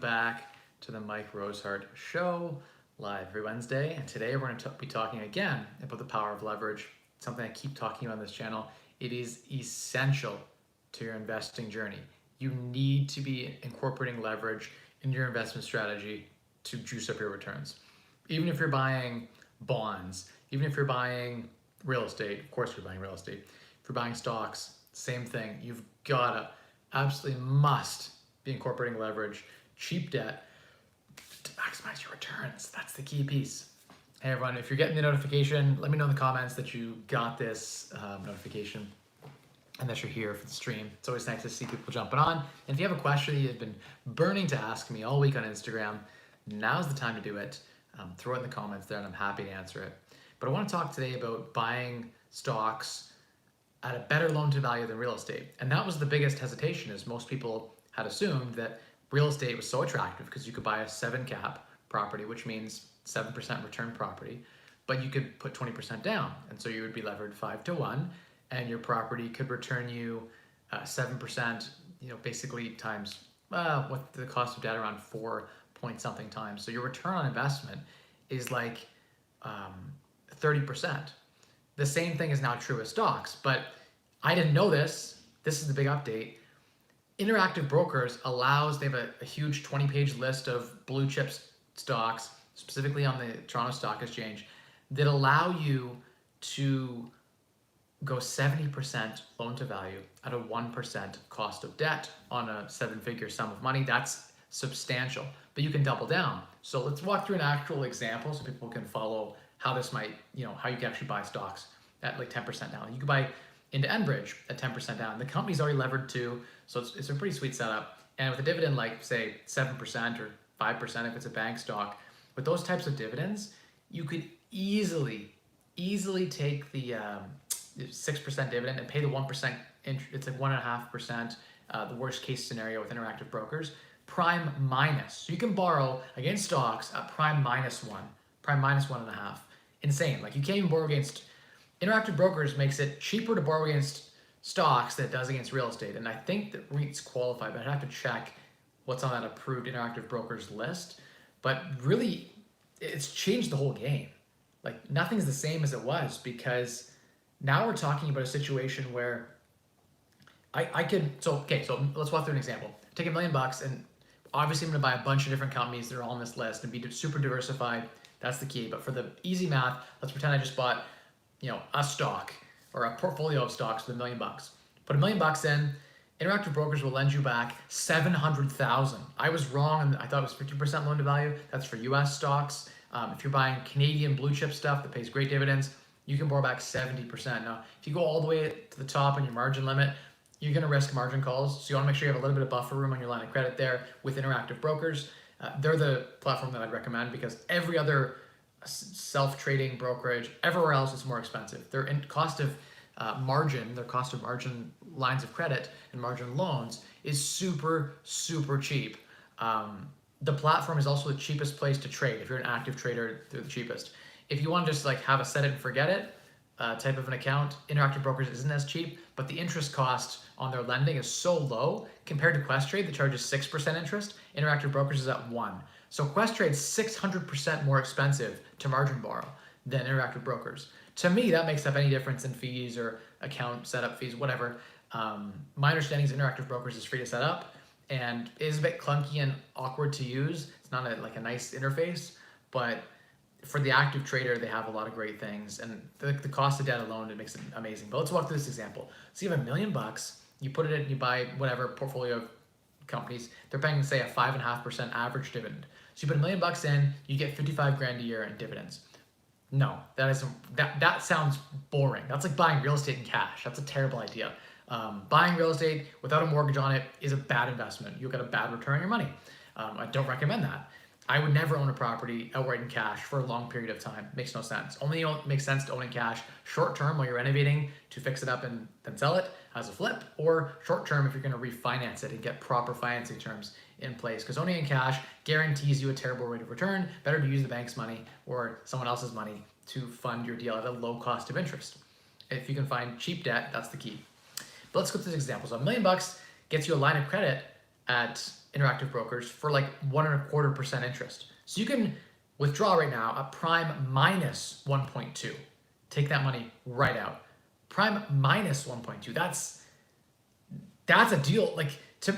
Back to the Mike Rosehart Show live every Wednesday, and today we're going to be talking again about the power of leverage. Something I keep talking about on this channel. It is essential to your investing journey. You need to be incorporating leverage in your investment strategy to juice up your returns. Even if you're buying bonds, even if you're buying real estate, of course you're buying real estate. If you're buying stocks, same thing. You've gotta, absolutely must be incorporating leverage, cheap debt to maximize your returns. That's the key piece. Hey everyone, if you're getting the notification, let me know in the comments that you got this notification and that you're here for the stream. It's always nice to see people jumping on. And if you have a question that you've been burning to ask me all week on Instagram, now's the time to do it. Throw it in the comments there and I'm happy to answer it. But I want to talk today about buying stocks at a better loan to value than real estate. And that was the biggest hesitation, is most people had assumed that real estate was so attractive because you could buy a 7 cap property, which means 7% return property, but you could put 20% down. And so you would be levered 5-to-1 and your property could return you 7%, basically times, what the cost of debt, around 4 point something times. So your return on investment is like 30%. The same thing is now true with stocks, but I didn't know this. This is the big update. Interactive Brokers they have a huge 20-page list of blue chip stocks, specifically on the Toronto Stock Exchange, that allow you to go 70% loan to value at a 1% cost of debt on a 7-figure sum of money. That's substantial, but you can double down. So let's walk through an actual example so people can follow how this might, how you can actually buy stocks at like 10% down. You can buy into Enbridge at 10% down. The company's already levered too, so it's a pretty sweet setup. And with a dividend like, say, 7% or 5% if it's a bank stock, with those types of dividends, you could easily take the 6% dividend and pay the 1%, it's like 1.5%, the worst case scenario with Interactive Brokers, prime minus. So you can borrow against stocks at prime -1, prime -1.5. Insane. Like, you can't even borrow against. Interactive Brokers makes it cheaper to borrow against stocks than it does against real estate. And I think that REITs qualify, but I'd have to check what's on that approved Interactive Brokers list. But really, it's changed the whole game. Like, nothing's the same as it was, because now we're talking about a situation where so let's walk through an example. Take $1 million and obviously I'm gonna buy a bunch of different companies that are all on this list and be super diversified. That's the key. But for the easy math, let's pretend I just bought a stock or a portfolio of stocks with $1 million. Put $1 million in, Interactive Brokers will lend you back $700,000. I was wrong, and I thought it was 50% loan to value. That's for US stocks. If you're buying Canadian blue chip stuff that pays great dividends, you can borrow back 70%. Now, if you go all the way to the top on your margin limit, you're gonna risk margin calls. So you wanna make sure you have a little bit of buffer room on your line of credit there with Interactive Brokers. They're the platform that I'd recommend, because every other self-trading brokerage, everywhere else, it's more expensive. Their cost of margin lines of credit and margin loans is super, super cheap. The platform is also the cheapest place to trade. If you're an active trader, they're the cheapest. If you want to just like have a set it and forget it type of an account, Interactive Brokers isn't as cheap, but the interest cost on their lending is so low compared to Questrade that charges 6% interest. Interactive Brokers is at 1%. So Questrade's 600% more expensive to margin borrow than Interactive Brokers. To me, that makes up any difference in fees or account setup fees, whatever. My understanding is Interactive Brokers is free to set up and is a bit clunky and awkward to use. It's not like a nice interface, but for the active trader, they have a lot of great things, and the cost of debt alone, it makes it amazing. But let's walk through this example. So you have $1 million, you put it in, you buy whatever portfolio of companies, they're paying, say, a 5.5% average dividend. So you put $1 million in, you get 55 grand a year in dividends. No, that sounds boring. That's like buying real estate in cash. That's a terrible idea. Buying real estate without a mortgage on it is a bad investment. You'll get a bad return on your money. I don't recommend that. I would never own a property outright in cash for a long period of time. Makes no sense. Only makes sense to own in cash short term while you're renovating to fix it up and then sell it as a flip, or short term if you're going to refinance it and get proper financing terms in place. Because owning in cash guarantees you a terrible rate of return. Better to use the bank's money or someone else's money to fund your deal at a low cost of interest. If you can find cheap debt, that's the key. But let's go through this example. So $1 million gets you a line of credit at Interactive Brokers for like 1.25% interest. So you can withdraw right now at prime minus 1.2. Take that money right out. Prime minus 1.2. That's a deal. Like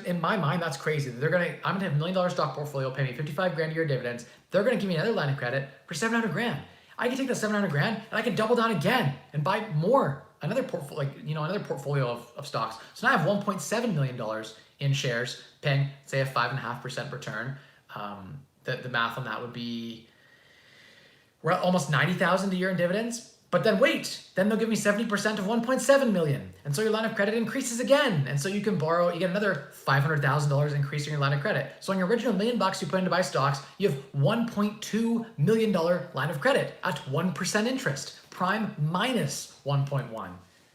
in my mind, that's crazy. I'm gonna have $1 million stock portfolio, pay me 55 grand a year dividends. They're gonna give me another line of credit for 700 grand. I can take that 700 grand and I can double down again and buy more. Another portfolio, another portfolio of stocks. So now I have $1.7 million in shares, paying say a 5.5% return. The math on that would be, we're at almost 90,000 a year in dividends. But then wait, then they'll give me 70% of 1.7 million. And so your line of credit increases again. And so you can borrow, you get another $500,000 increase in your line of credit. So on your original $1 million you put in to buy stocks, you have $1.2 million line of credit at 1% interest, prime minus 1.1.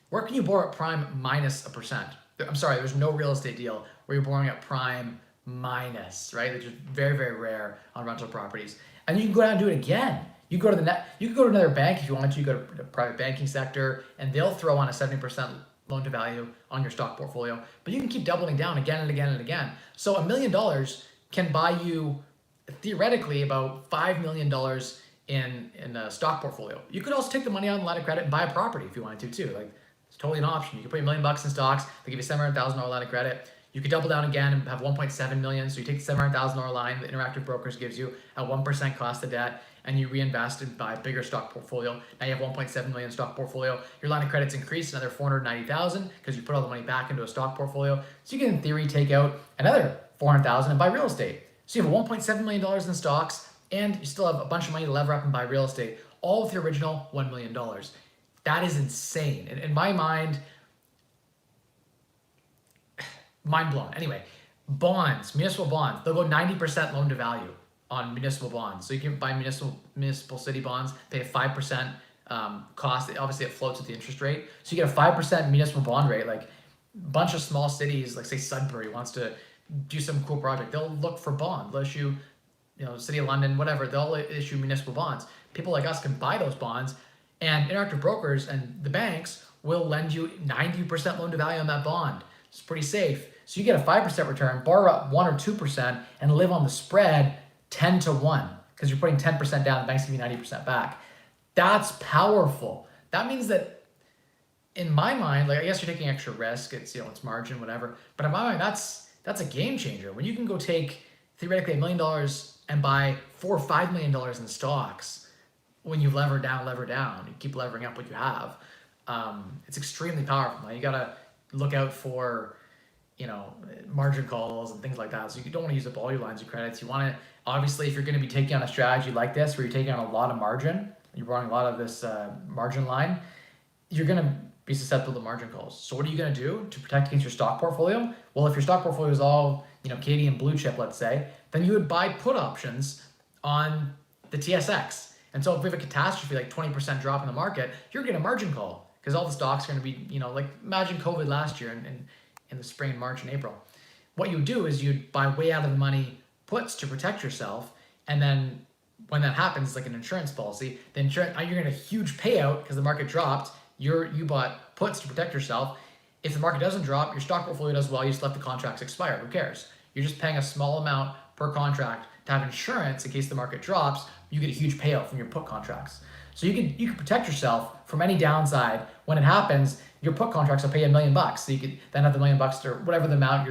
Where can you borrow at prime minus a percent? I'm sorry, there's no real estate deal where you're borrowing at prime minus, right? Which is very, very rare on rental properties. And you can go down and do it again. You go to you can go to another bank if you want to. You go to the private banking sector, and they'll throw on a 70% loan to value on your stock portfolio. But you can keep doubling down again and again and again. So $1 million can buy you theoretically about $5 million in a stock portfolio. You could also take the money out on line of credit and buy a property if you wanted to too. Like it's totally an option. You could put $1 million in stocks. They give you $700,000 line of credit. You could double down again and have 1.7 million. So you take the $700,000 line that Interactive Brokers gives you at 1% cost of debt, and you reinvest and buy a bigger stock portfolio. Now you have 1.7 million stock portfolio. Your line of credit's increased another 490,000 because you put all the money back into a stock portfolio. So you can, in theory, take out another 400,000 and buy real estate. So you have $1.7 million in stocks, and you still have a bunch of money to lever up and buy real estate, all with your original $1 million. That is insane. In my mind, mind blown. Anyway, bonds, municipal bonds, they'll go 90% loan to value on municipal bonds. So you can buy municipal city bonds, pay a 5% cost. Obviously, it floats with the interest rate. So you get a 5% municipal bond rate. Like a bunch of small cities, like say Sudbury wants to do some cool project, they'll look for bond. They'll issue, City of London, whatever, they'll issue municipal bonds. People like us can buy those bonds, and Interactive Brokers and the banks will lend you 90% loan to value on that bond. It's pretty safe. So you get a 5% return, borrow up 1 or 2%, and live on the spread 10 to 1, because you're putting 10% down, the bank's giving you 90% back. That's powerful. That means that, in my mind, like I guess you're taking extra risk, it's it's margin, whatever. But in my mind, that's a game changer. When you can go take theoretically $1 million and buy $4 or $5 million in stocks, when you lever down, you keep levering up what you have. It's extremely powerful. Now you gotta look out for margin calls and things like that. So you don't want to use up all your lines of credits. You want to, obviously, if you're going to be taking on a strategy like this, where you're taking on a lot of margin, you're borrowing a lot of this margin line, you're going to be susceptible to margin calls. So what are you going to do to protect against your stock portfolio? Well, if your stock portfolio is all, Canadian blue chip, let's say, then you would buy put options on the TSX. And so if we have a catastrophe, like 20% drop in the market, you're going to get a margin call because all the stocks are going to be, like imagine COVID last year in the spring, March, and April. What you would do is you'd buy way out of the money puts to protect yourself, and then when that happens, it's like an insurance policy. The insurance, you're gonna get a huge payout because the market dropped. You bought puts to protect yourself. If the market doesn't drop, your stock portfolio does well. You just let the contracts expire. Who cares? You're just paying a small amount per contract to have insurance in case the market drops. You get a huge payout from your put contracts. So you can protect yourself from any downside. When it happens, your put contracts will pay you $1 million. So you could then have the $1 million or whatever the amount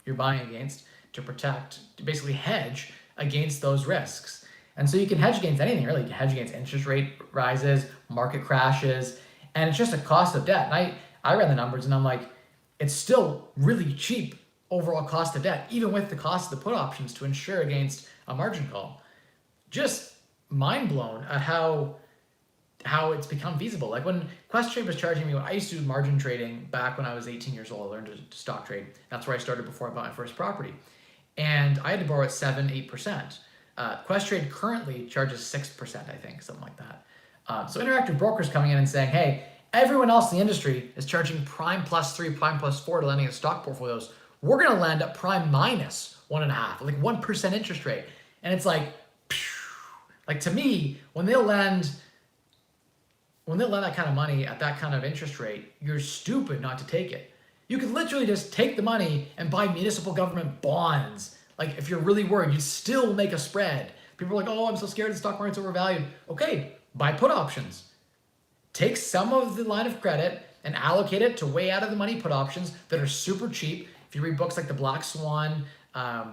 you're buying against to protect, to basically hedge against those risks. And so you can hedge against anything, really. You can hedge against interest rate rises, market crashes, and it's just a cost of debt. And I ran the numbers and I'm like, it's still really cheap overall cost of debt, even with the cost of the put options to insure against a margin call. Just mind blown at how it's become feasible. Like when Questrade was charging me, when I used to do margin trading back when I was 18 years old, I learned to stock trade. That's where I started before I bought my first property. And I had to borrow at 7-8%. Questrade currently charges 6%, I think, something like that. So Interactive Brokers coming in and saying, hey, everyone else in the industry is charging prime +3, prime +4 to lending in stock portfolios. We're going to lend at prime -1.5, like 1% interest rate. And it's like to me, when they lend that kind of money at that kind of interest rate, you're stupid not to take it. You could literally just take the money and buy municipal government bonds Like if you're really worried, you'd still make a spread. People are like, oh, I'm so scared the stock market's overvalued. Okay, buy put options. Take some of the line of credit and allocate it to way out of the money put options that are super cheap. If you read books like The Black Swan, a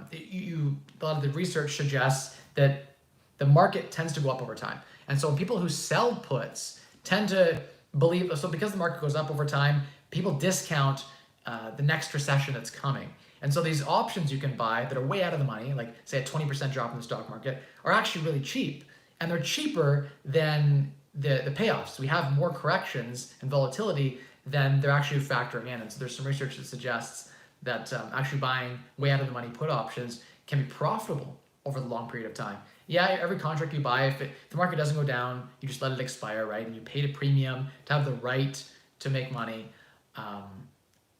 lot of the research suggests that the market tends to go up over time. And so people who sell puts tend to believe, so because the market goes up over time, people discount the next recession that's coming. And so these options you can buy that are way out of the money, like say a 20% drop in the stock market, are actually really cheap. And they're cheaper than the payoffs. We have more corrections and volatility than they're actually factoring in. And so there's some research that suggests that actually buying way out of the money put options can be profitable over the long period of time. Yeah, every contract you buy, if the market doesn't go down, you just let it expire, right? And you paid a premium to have the right to make money,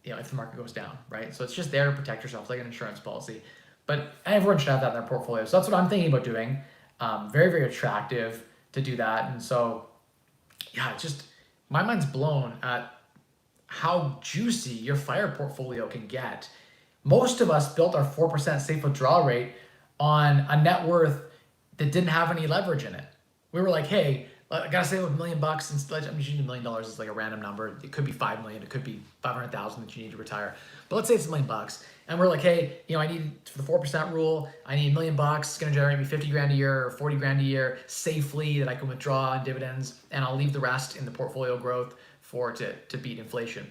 if the market goes down, right? So it's just there to protect yourself, like an insurance policy. But everyone should have that in their portfolio. So that's what I'm thinking about doing. Very, very attractive to do that. And so, yeah, it's just, my mind's blown at how juicy your FIRE portfolio can get. Most of us built our 4% safe withdrawal rate on a net worth that didn't have any leverage in it. We were like, hey, I gotta save $1 million. And I'm using $1 million is like a random number. It could be 5 million, it could be 500,000 that you need to retire. But let's say it's $1 million. And we're like, hey, I need, for the 4% rule, I need $1 million. It's gonna generate me 50 grand a year or 40 grand a year safely that I can withdraw on dividends, and I'll leave the rest in the portfolio growth to beat inflation.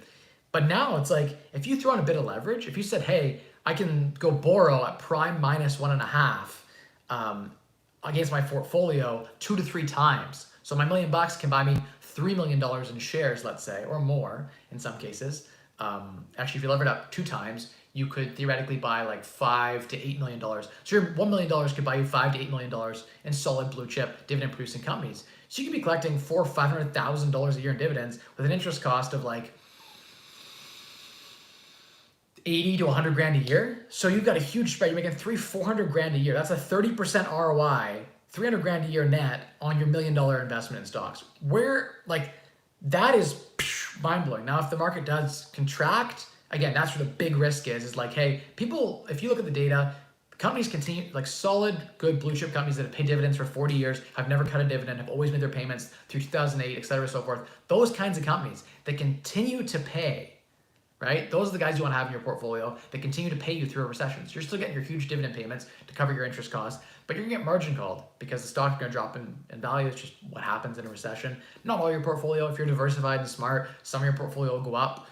But now it's like, if you throw in a bit of leverage, if you said, hey, I can go borrow at prime minus 1.5 against my portfolio 2 to 3 times. So my $1 million can buy me $3 million in shares, let's say, or more in some cases. Actually, if you levered up 2 times, you could theoretically buy like $5 to $8 million. So your $1 million could buy you $5 to $8 million in solid blue chip dividend producing companies. So you could be collecting $400,000 or $500,000 a year in dividends with an interest cost of like 80 to 100 grand a year. So you've got a huge spread. You're making 400 grand a year. That's a 30% ROI, 300 grand a year net on your $1 million investment in stocks. That is mind blowing. Now, if the market does contract, again, that's where the big risk is like, hey, people, if you look at the data, companies continue, like solid, good blue chip companies that have paid dividends for 40 years, have never cut a dividend, have always made their payments through 2008, et cetera, so forth. Those kinds of companies that continue to pay, right? Those are the guys you want to have in your portfolio that continue to pay you through a recession. So you're still getting your huge dividend payments to cover your interest costs, but you're gonna get margin called because the stock's gonna drop in value. It's just what happens in a recession. Not all your portfolio, if you're diversified and smart, some of your portfolio will go up.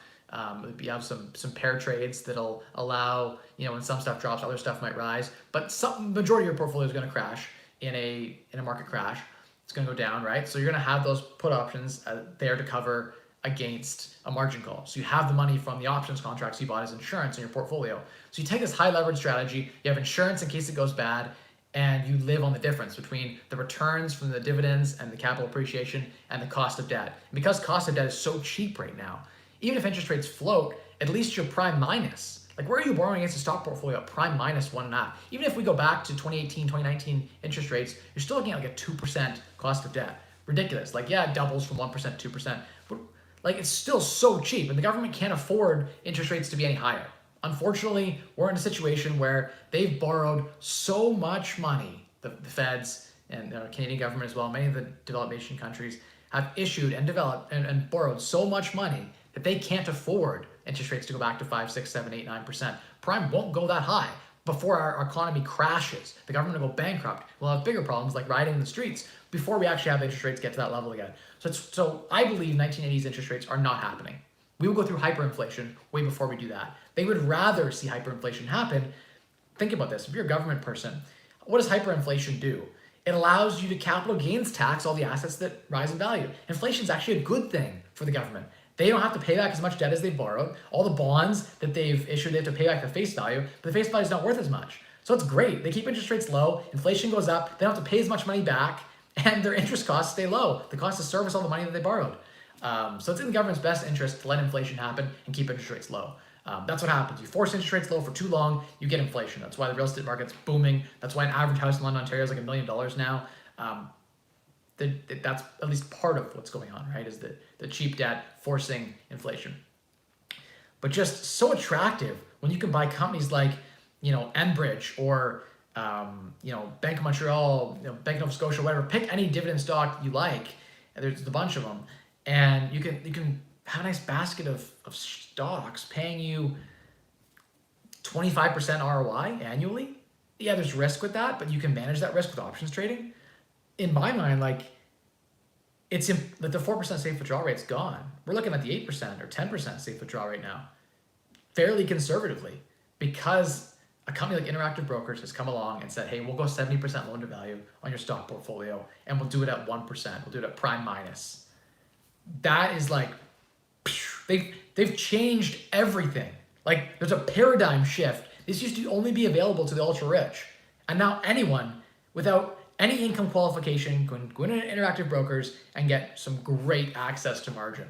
You have some pair trades that'll allow, when some stuff drops, other stuff might rise, but some majority of your portfolio is gonna crash in a market crash. It's gonna go down, right? So you're gonna have those put options there to cover against a margin call. So you have the money from the options contracts you bought as insurance in your portfolio. So you take this high leverage strategy, you have insurance in case it goes bad, and you live on the difference between the returns from the dividends and the capital appreciation and the cost of debt. And because cost of debt is so cheap right now, even if interest rates float, at least you're prime minus. Like, where are you borrowing against a stock portfolio at prime minus 1.5? Even if we go back to 2018, 2019 interest rates, you're still looking at like a 2% cost of debt. Ridiculous. Like, yeah, it doubles from 1% to 2%, but like, it's still so cheap, and the government can't afford interest rates to be any higher. Unfortunately, we're in a situation where they've borrowed so much money, the feds and the Canadian government as well, many of the developed nation countries have issued and developed and borrowed so much money that they can't afford interest rates to go back to 5, 6, 7, 8, 9%. Prime won't go that high before our economy crashes. The government will go bankrupt. We'll have bigger problems like rioting in the streets before we actually have interest rates get to that level again. So I believe 1980s interest rates are not happening. We will go through hyperinflation way before we do that. They would rather see hyperinflation happen. Think about this. If you're a government person, what does hyperinflation do? It allows you to capital gains tax all the assets that rise in value. Inflation is actually a good thing for the government. They don't have to pay back as much debt as they've borrowed. All the bonds that they've issued, they have to pay back the face value, but the face value is not worth as much. So it's great. They keep interest rates low, inflation goes up, they don't have to pay as much money back, and their interest costs stay low. The cost to service all the money that they borrowed. So it's in the government's best interest to let inflation happen and keep interest rates low. That's what happens. You force interest rates low for too long, you get inflation. That's why the real estate market's booming. That's why an average house in London, Ontario is like $1 million now. That's at least part of what's going on, right? Is the cheap debt forcing inflation. But just so attractive when you can buy companies like Enbridge or Bank of Montreal, Bank of Nova Scotia, whatever. Pick any dividend stock you like. And there's a bunch of them, and you can have a nice basket of stocks paying you 25% ROI annually. Yeah, there's risk with that, but you can manage that risk with options trading. In my mind, it's the 4% safe withdrawal rate's gone. We're looking at the 8% or 10% safe withdrawal right now, fairly conservatively, because a company like Interactive Brokers has come along and said, hey, we'll go 70% loan to value on your stock portfolio, and we'll do it at 1%. We'll do it at prime minus. That is they've changed everything. There's a paradigm shift. This used to only be available to the ultra rich, and now anyone without any income qualification can go into Interactive Brokers and get some great access to margin.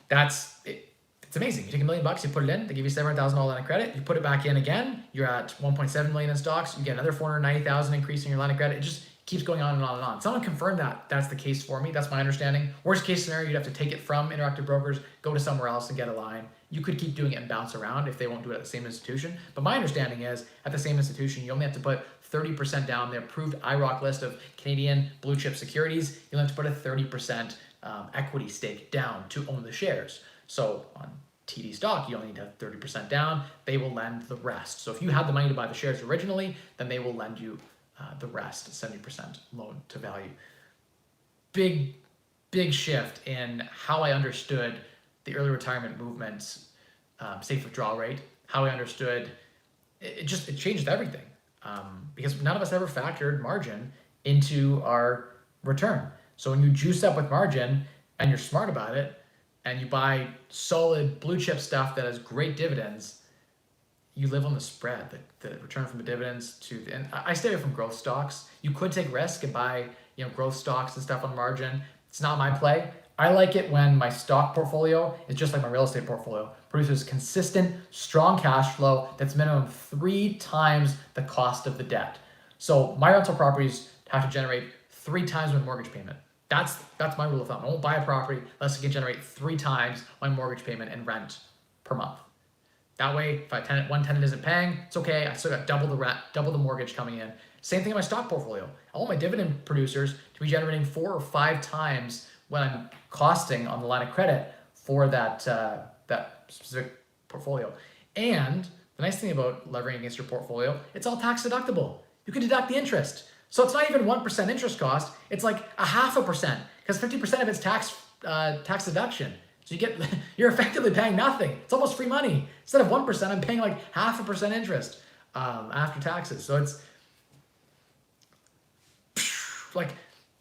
That's it. It's amazing. You take $1 million, you put it in, they give you $700,000 line of credit, you put it back in again, you're at 1.7 million in stocks, you get another 490,000 increase in your line of credit. It just keeps going on and on and on. Someone confirmed that that's the case for me. That's my understanding. Worst case scenario, you'd have to take it from Interactive Brokers, go to somewhere else and get a line. You could keep doing it and bounce around if they won't do it at the same institution. But my understanding is at the same institution, you only have to put 30% down the approved IROC list of Canadian blue chip securities. You only have to put a 30% equity stake down to own the shares. So on TD stock, you only need to have 30% down. They will lend the rest. So if you had the money to buy the shares originally, then they will lend you the rest, 70% loan to value. Big shift in how I understood the early retirement movement's safe withdrawal rate, how I understood it changed everything. Because none of us ever factored margin into our return. So when you juice up with margin and you're smart about it and you buy solid blue chip stuff that has great dividends, you live on the spread, the return from the dividends and I stay away from growth stocks. You could take risk and buy, growth stocks and stuff on margin. It's not my play. I like it when my stock portfolio is just like my real estate portfolio, produces consistent, strong cash flow that's minimum 3 times the cost of the debt. So my rental properties have to generate 3 times my mortgage payment. That's my rule of thumb. I won't buy a property unless it can generate 3 times my mortgage payment and rent per month. That way, if one tenant isn't paying, it's okay. I still got double the rent, double the mortgage coming in. Same thing in my stock portfolio. I want my dividend producers to be generating 4 or 5 times what I'm costing on the line of credit for that specific portfolio. And the nice thing about levering against your portfolio, it's all tax deductible. You can deduct the interest. So it's not even 1% interest cost. It's like 0.5%, because 50% of it's tax deduction. So you're effectively paying nothing. It's almost free money. Instead of 1%, I'm paying 0.5% interest after taxes. So it's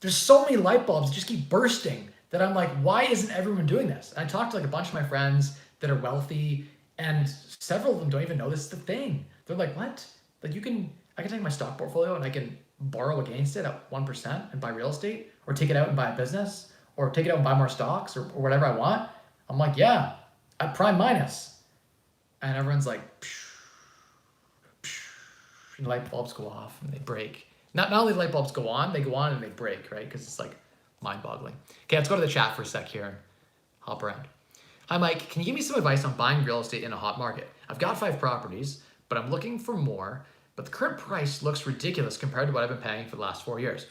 there's so many light bulbs that just keep bursting that I'm like, why isn't everyone doing this? And I talked to a bunch of my friends that are wealthy, and several of them don't even know this is the thing. They're like, what? I can take my stock portfolio and I can borrow against it at 1% and buy real estate, or take it out and buy a business, or take it out and buy more stocks, or whatever I want. I'm like, yeah, at prime minus. And everyone's like, and light bulbs go off and they break. Not only light bulbs go on and they break, right? Because it's mind-boggling. Okay, let's go to the chat for a sec here and hop around. Hi, Mike. Can you give me some advice on buying real estate in a hot market? I've got 5 properties, but I'm looking for more. But the current price looks ridiculous compared to what I've been paying for the last 4 years.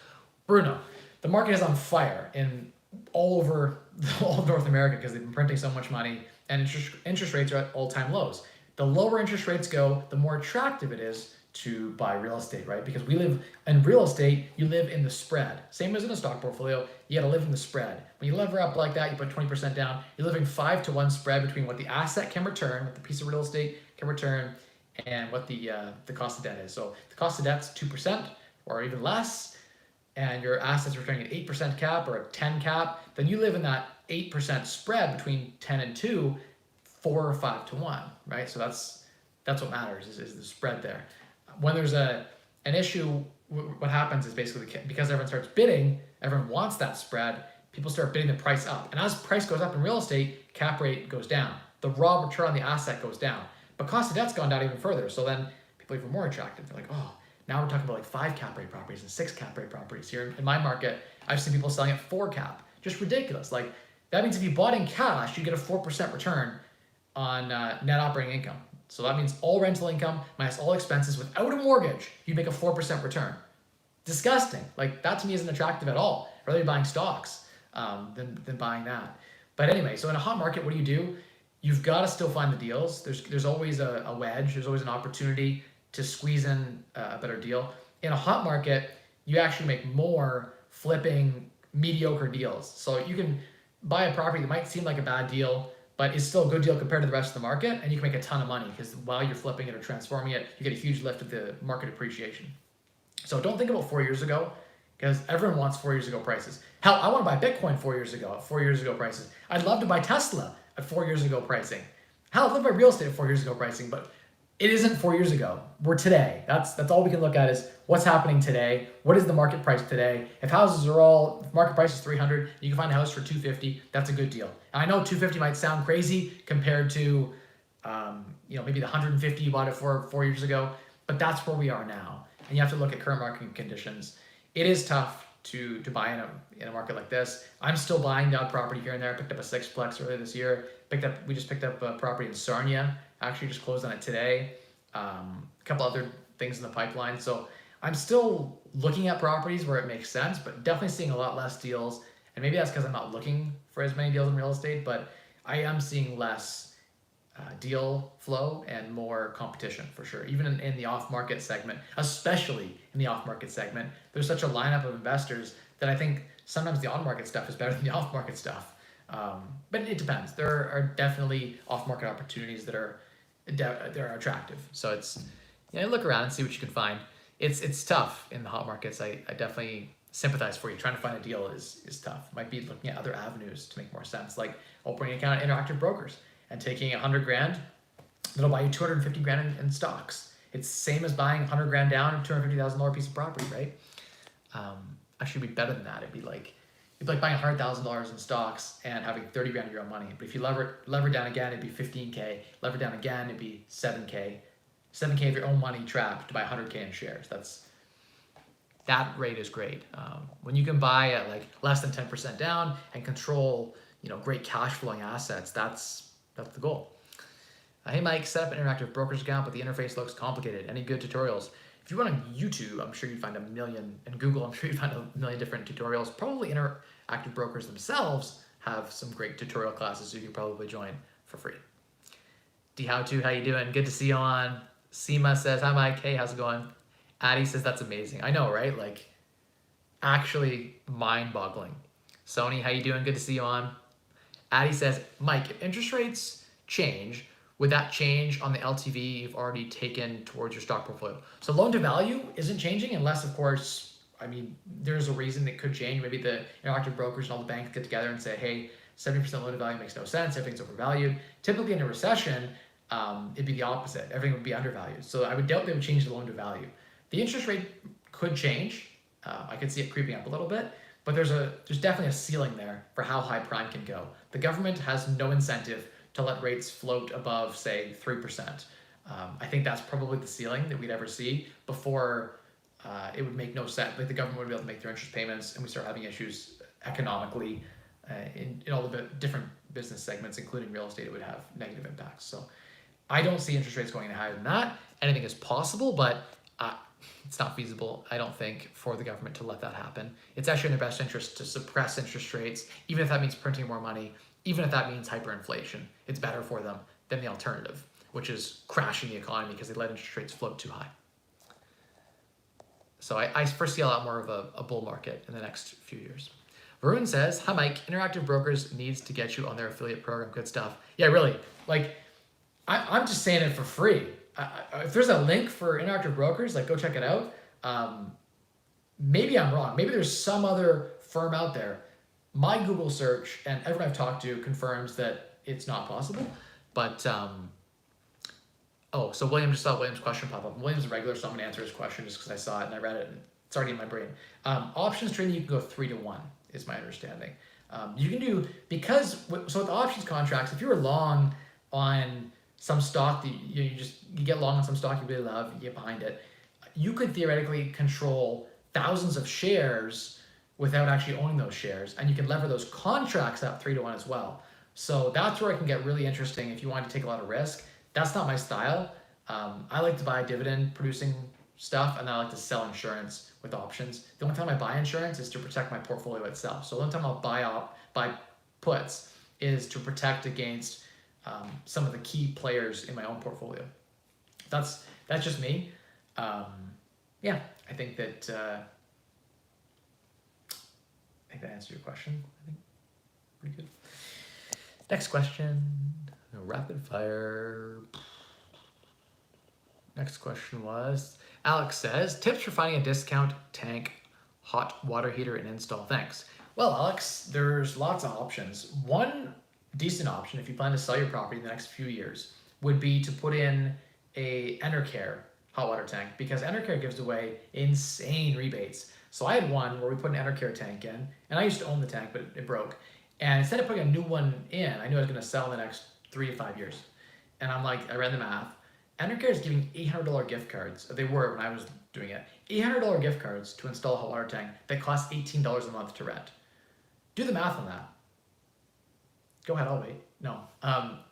Bruno, the market is on fire in all over all of North America because they've been printing so much money, and interest rates are at all-time lows. The lower interest rates go, the more attractive it is to buy real estate, right? Because we live in real estate, you live in the spread. Same as in a stock portfolio, you gotta live in the spread. When you lever up like that, you put 20% down, you're living 5-to-1 spread between what the asset can return, what the piece of real estate can return, and what the cost of debt is. So the cost of debt's 2% or even less, and your assets returning an 8% cap or a 10 cap, then you live in that 8% spread between 10 and 2, 4 or 5-to-1, right? So that's what matters is the spread there. When there's an issue, what happens is basically because everyone starts bidding, everyone wants that spread, people start bidding the price up. And as price goes up in real estate, cap rate goes down. The raw return on the asset goes down. But cost of debt's gone down even further. So then people are even more attracted. They're like, oh, now we're talking about 5 cap rate properties and 6 cap rate properties. Here in my market, I've seen people selling at 4 cap. Just ridiculous. That means if you bought in cash, you get a 4% return on net operating income. So that means all rental income minus all expenses without a mortgage, you make a 4% return. Disgusting. Like, that to me isn't attractive at all. I'd rather be buying stocks than buying that. But anyway, so in a hot market, what do? You've got to still find the deals. There's always a wedge. There's always an opportunity to squeeze in a better deal. In a hot market, you actually make more flipping mediocre deals. So you can buy a property that might seem like a bad deal, but it's still a good deal compared to the rest of the market, and you can make a ton of money because while you're flipping it or transforming it, you get a huge lift of the market appreciation. So don't think about 4 years ago, because everyone wants 4 years ago prices. Hell, I want to buy Bitcoin 4 years ago at 4 years ago prices. I'd love to buy Tesla at 4 years ago pricing. Hell, I'd love to buy real estate at 4 years ago pricing, but it isn't 4 years ago. We're today. That's all we can look at is what's happening today. What is the market price today? If market price is 300, you can find a house for 250. That's a good deal. And I know 250 might sound crazy compared to, maybe the 150 you bought it for 4 years ago, but that's where we are now. And you have to look at current market conditions. It is tough to buy in a market like this. I'm still buying the odd property here and there. I picked up a sixplex earlier this year. We just picked up a property in Sarnia. Actually just closed on it today. A couple other things in the pipeline. So I'm still looking at properties where it makes sense, but definitely seeing a lot less deals. And maybe that's because I'm not looking for as many deals in real estate, but I am seeing less deal flow and more competition for sure. Even in the off-market segment, especially in the off-market segment, there's such a lineup of investors that I think sometimes the on-market stuff is better than the off-market stuff. But it depends. There are definitely off-market opportunities that are attractive. So it's look around and see what you can find. It's tough in the hot markets. I definitely sympathize for you. Trying to find a deal is tough. Might be looking at other avenues to make more sense, like opening an account at Interactive Brokers and taking $100,000 that'll buy you $250,000 in stocks. It's the same as buying 100 grand down and $250,000 piece of property, right? Actually, it'd be better than that. It'd be like buying $100,000 in stocks and having 30 grand of your own money. But if you lever down again, it'd be 15K. Lever down again, it'd be 7K. 7K of your own money trapped to buy 100K in shares. That rate is great. When you can buy at like less than 10% down and control, great cash flowing assets, that's the goal. Hey Mike, set up an Interactive Brokers account, but the interface looks complicated. Any good tutorials? If you went on YouTube, I'm sure you'd find a million, and Google, I'm sure you'd find a million different tutorials. Probably Interactive Brokers themselves have some great tutorial classes you could probably join for free. How you doing? Good to see you on. Seema says, hi Mike, hey, how's it going? Addie says, that's amazing. I know, right? Like, actually mind-boggling. Sony, how you doing? Good to see you on. Addie says, Mike, if interest rates change, would that change on the LTV you've already taken towards your stock portfolio? So loan to value isn't changing unless, of course, there's a reason it could change. Maybe the Interactive Brokers and all the banks get together and say, hey, 70% loan to value makes no sense. Everything's overvalued. Typically in a recession, it'd be the opposite. Everything would be undervalued. So I would doubt they would change the loan to value. The interest rate could change. I could see it creeping up a little bit, but there's definitely a ceiling there for how high prime can go. The government has no incentive to let rates float above, say, 3%. I think that's probably the ceiling that we'd ever see before it would make no sense. Like the government would be able to make their interest payments and we start having issues economically in all the different business segments, including real estate. It would have negative impacts. So I don't see interest rates going any higher than that. Anything is possible, but it's not feasible, I don't think, for the government to let that happen. It's actually in their best interest to suppress interest rates, even if that means printing more money, even if that means hyperinflation. It's better for them than the alternative, which is crashing the economy because they let interest rates float too high. So I foresee a lot more of a bull market in the next few years. Varun says, hi Mike, Interactive Brokers needs to get you on their affiliate program. Good stuff. Yeah, really. Like, I'm just saying it for free. If there's a link for Interactive Brokers, like go check it out. Maybe I'm wrong. Maybe there's some other firm out there. My Google search and everyone I've talked to confirms that it's not possible. But, so William just saw William's question pop up. William's a regular, so I'm gonna answer his question just because I saw it and I read it and it's already in my brain. Options trading, you can go 3-to-1 is my understanding. You can do, so with options contracts, if you were long on some stock that you get long on some stock you really love, you get behind it, you could theoretically control thousands of shares without actually owning those shares, and you can lever those contracts up 3-to-1 as well. So that's where it can get really interesting if you want to take a lot of risk. That's not my style. I like to buy dividend producing stuff, and then I like to sell insurance with options. The only time I buy insurance is to protect my portfolio itself. So the only time I'll buy puts is to protect against some of the key players in my own portfolio. That's just me. Yeah, I think that answered your question. I think pretty good. Next question. Rapid fire. Next question was, Alex says, tips for finding a discount tank, hot water heater, and install. Thanks. Well, Alex, there's lots of options. One decent option, if you plan to sell your property in the next few years, would be to put in a Enercare hot water tank, because Enercare gives away insane rebates. So I had one where we put an Enercare tank in, and I used to own the tank, but it broke. And instead of putting a new one in, I knew I was going to sell in the next 3 to 5 years. And I'm like, I ran the math. Enercare is giving $800 gift cards. They were when I was doing it. $800 gift cards to install a hot water tank that costs $18 a month to rent. Do the math on that. Go ahead, I'll wait. No,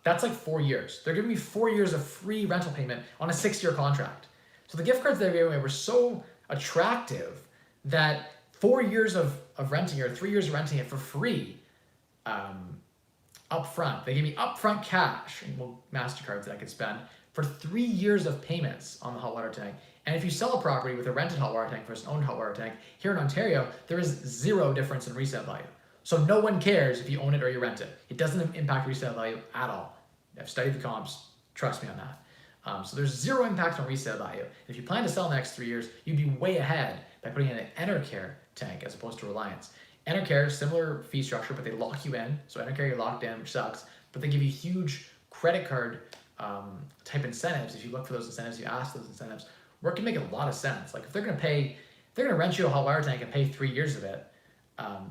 that's like 4 years. They're giving me 4 years of free rental payment on a 6-year contract. So the gift cards they gave away were so attractive that 4 years of renting or 3 years of renting it for free upfront. They gave me upfront cash and MasterCards that I could spend for 3 years of payments on the hot water tank. And if you sell a property with a rented hot water tank versus an owned hot water tank, here in Ontario, there is zero difference in resale value. So no one cares if you own it or you rent it. It doesn't impact resale value at all. I've studied the comps, trust me on that. So there's zero impact on resale value. If you plan to sell in the next 3 years, you'd be way ahead by putting in an Enercare tank as opposed to Reliance. Enercare, similar fee structure, but they lock you in. So Enercare, you're locked in, which sucks. But they give you huge credit card type incentives. If you look for those incentives, you ask those incentives, where it can make a lot of sense. Like if they're gonna rent you a hot water tank and pay 3 years of it,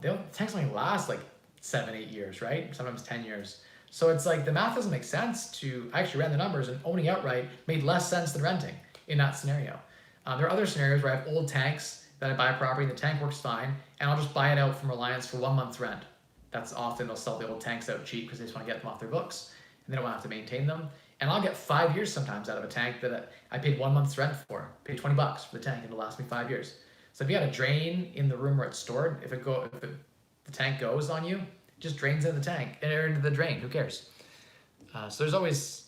the tanks only last like 7-8 years, right? Sometimes 10 years. So it's like the math doesn't make sense to, I actually ran the numbers, and owning outright made less sense than renting in that scenario. There are other scenarios where I have old tanks that I buy a property and the tank works fine, and I'll just buy it out from Reliance for 1 month's rent. That's often they'll sell the old tanks out cheap because they just want to get them off their books and they don't want to have to maintain them. And I'll get 5 years sometimes out of a tank that I paid 1 month's rent for. Paid $20 for the tank, and it'll last me 5 years. So if you got a drain in the room where it's stored, if the tank goes on you, it just drains into the tank or into the drain. Who cares? So there's always,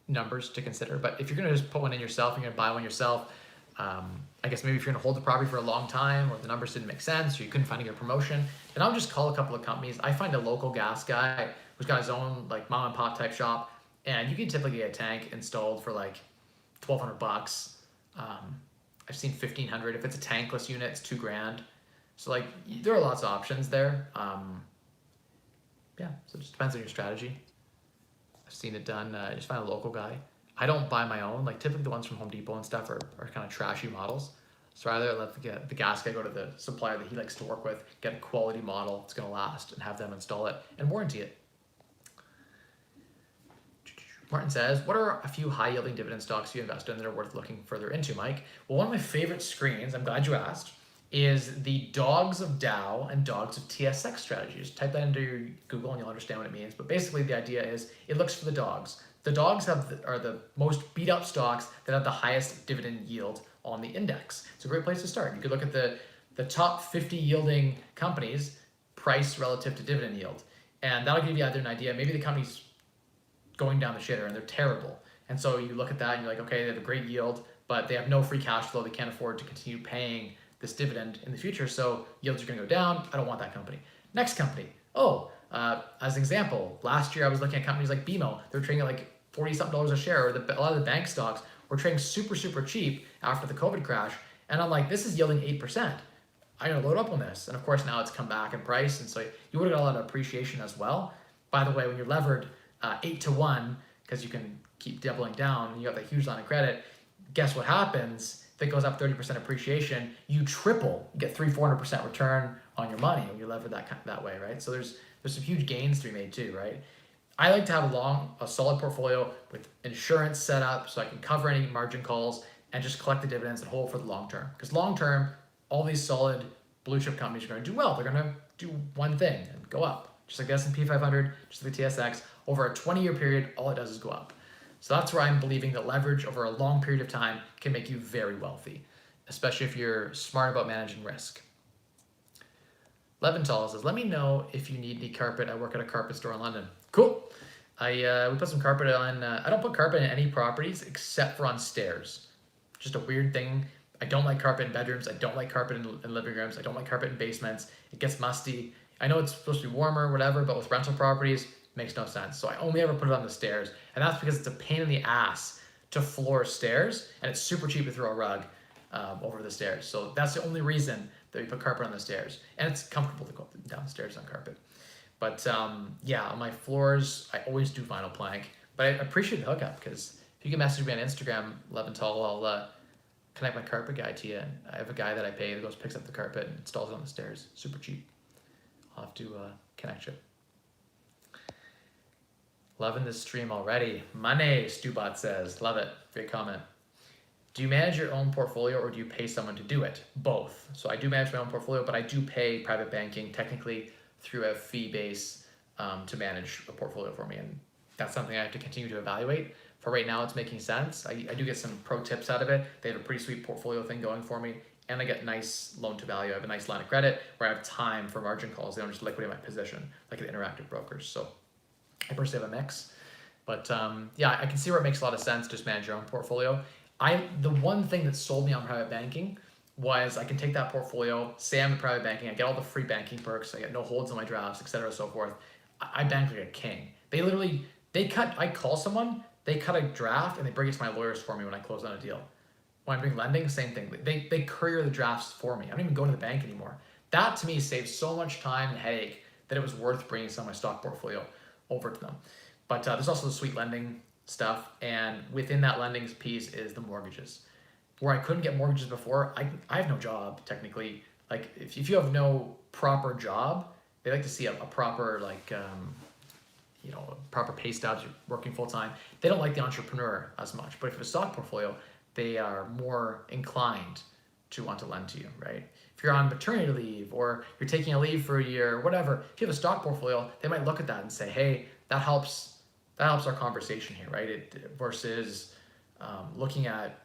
numbers to consider. But if you're gonna just put one in yourself, you're gonna buy one yourself. I guess maybe if you're gonna hold the property for a long time, or the numbers didn't make sense, or you couldn't find a good promotion, then I'll just call a couple of companies. I find a local gas guy who's got his own like mom and pop type shop, and you can typically get a tank installed for like $1,200. I've seen $1,500. If it's a tankless unit, it's $2,000. So like there are lots of options there. Yeah, so it just depends on your strategy. I've seen it done. Just find a local guy. I don't buy my own. Like typically the ones from Home Depot and stuff are kind of trashy models. So rather let the gas guy go to the supplier that he likes to work with, get a quality model that's gonna last, and have them install it and warranty it. Martin says, what are a few high yielding dividend stocks you invest in that are worth looking further into, Mike? Well, one of my favorite screens, I'm glad you asked, is the Dogs of Dow and Dogs of TSX strategies. Type that into your Google and you'll understand what it means. But basically the idea is it looks for the dogs. The dogs are the most beat up stocks that have the highest dividend yield on the index. It's a great place to start. You could look at the top 50 yielding companies, price relative to dividend yield. And that'll give you either an idea, maybe the company's going down the shitter and they're terrible. And so you look at that and you're like, okay, they have a great yield, but they have no free cash flow. They can't afford to continue paying this dividend in the future. So yields are gonna go down. I don't want that company. Next company. As an example, last year I was looking at companies like BMO. They're trading at like 40 something dollars a share, or a lot of the bank stocks were trading super, super cheap after the COVID crash. And I'm like, this is yielding 8%. I'm gonna load up on this. And of course now it's come back in price. And so you would have got a lot of appreciation as well. By the way, when you're levered 8 to 1, because you can keep doubling down and you have that huge line of credit, guess what happens? If it goes up 30% appreciation, you triple, you get 300-400% return on your money when you lever that way, right? So there's some huge gains to be made too, right? I like to have a solid portfolio with insurance set up so I can cover any margin calls and just collect the dividends and hold for the long term. Because long term, all these solid blue chip companies are going to do well. They're going to do one thing and go up, just like the S&P 500, just like the TSX. over a 20-year period, all it does is go up. So that's where I'm believing that leverage over a long period of time can make you very wealthy, especially if you're smart about managing risk. Leventhal says, let me know if you need any carpet. I work at a carpet store in London. Cool. We put some carpet on. I don't put carpet in any properties except for on stairs. Just a weird thing. I don't like carpet in bedrooms. I don't like carpet in living rooms. I don't like carpet in basements. It gets musty. I know it's supposed to be warmer, whatever, but with rental properties, it makes no sense. So I only ever put it on the stairs. And that's because it's a pain in the ass to floor stairs, and it's super cheap to throw a rug over the stairs. So that's the only reason that we put carpet on the stairs. And it's comfortable to go up and down the stairs on carpet. But yeah, on my floors, I always do vinyl plank. But I appreciate the hookup, because if you can message me on Instagram, Leventhal, I'll connect my carpet guy to you. And I have a guy that I pay that goes, picks up the carpet and installs it on the stairs. Super cheap. I'll have to connect you. Loving this stream already. Money, Stubot says. Love it. Great comment. Do you manage your own portfolio or do you pay someone to do it? Both. So I do manage my own portfolio, but I do pay private banking technically through a fee base to manage a portfolio for me. And that's something I have to continue to evaluate. For right now, it's making sense. I do get some pro tips out of it. They have a pretty sweet portfolio thing going for me. And I get nice loan to value. I have a nice line of credit where I have time for margin calls. They don't just liquidate my position like the interactive brokers. So I personally have a mix. But yeah, I can see where it makes a lot of sense to just manage your own portfolio. The one thing that sold me on private banking was I can take that portfolio, say I'm in private banking, I get all the free banking perks, I get no holds on my drafts, etc., so forth. I bank like a king. I call someone, they cut a draft, and they bring it to my lawyers for me when I close on a deal. When I bring lending, same thing. They courier the drafts for me. I don't even go to the bank anymore. That to me saves so much time and headache that it was worth bringing some of my stock portfolio over to them. But there's also the sweet lending stuff, and within that lending piece is the mortgages. Where I couldn't get mortgages before, I have no job technically. Like if you have no proper job, they like to see a proper proper pay stubs. You're working full time. They don't like the entrepreneur as much. But if you have a stock portfolio, they are more inclined to want to lend to you, right? If you're on maternity leave or you're taking a leave for a year or whatever, if you have a stock portfolio, they might look at that and say, hey, that helps our conversation here, right? Versus looking at,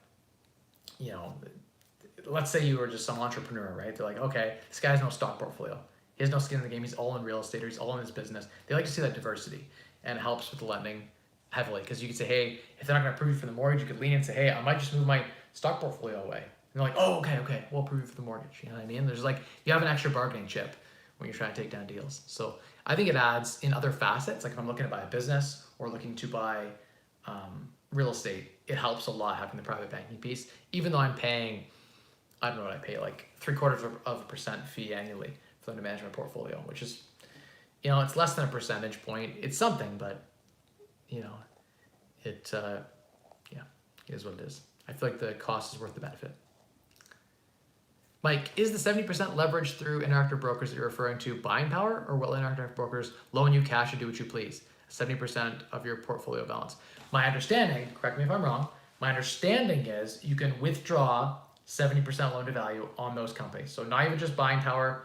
let's say you were just some entrepreneur, right? They're like, okay, this guy has no stock portfolio. He has no skin in the game. He's all in real estate or he's all in his business. They like to see that diversity, and it helps with the lending heavily, because you could say, hey, if they're not going to approve you for the mortgage, you could lean in and say, hey, I might just move my stock portfolio away. And they're like, oh, okay, we'll approve you for the mortgage. You know what I mean? There's you have an extra bargaining chip when you're trying to take down deals. So I think it adds in other facets. Like if I'm looking to buy a business or looking to buy real estate, it helps a lot having the private banking piece, even though I'm paying, I don't know what I pay, like 0.75% fee annually for them to manage my portfolio, which is, it's less than a percentage point. It's something, but it is what it is. I feel like the cost is worth the benefit. Mike, is the 70% leverage through interactive brokers that you're referring to buying power, or will interactive brokers loan you cash and do what you please? 70% of your portfolio balance. My understanding, correct me if I'm wrong, my understanding is you can withdraw 70% loan to value on those companies. So not even just buying power,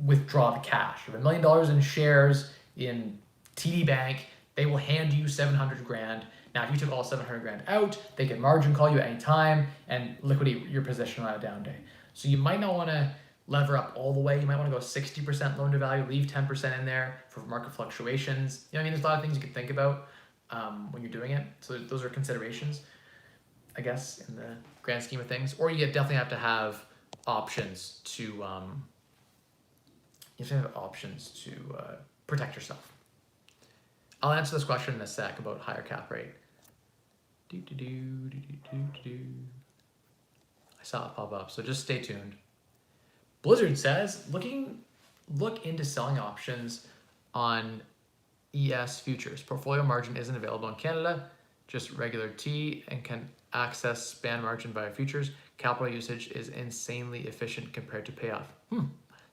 withdraw the cash. You have $1 million in shares in TD Bank, they will hand you 700 grand. Now, if you took all 700 grand out, they can margin call you at any time and liquidate your position on a down day. So you might not want to lever up all the way. You might want to go 60% loan to value, leave 10% in there for market fluctuations. There's a lot of things you can think about when you're doing it. So those are considerations, I guess, in the grand scheme of things. Or you definitely have to have options to protect yourself. I'll answer this question in a sec about higher cap rate. I saw it pop up, so just stay tuned. Blizzard says, look into selling options on ES futures. Portfolio margin isn't available in Canada, just regular T, and can access span margin via futures. Capital usage is insanely efficient compared to payoff.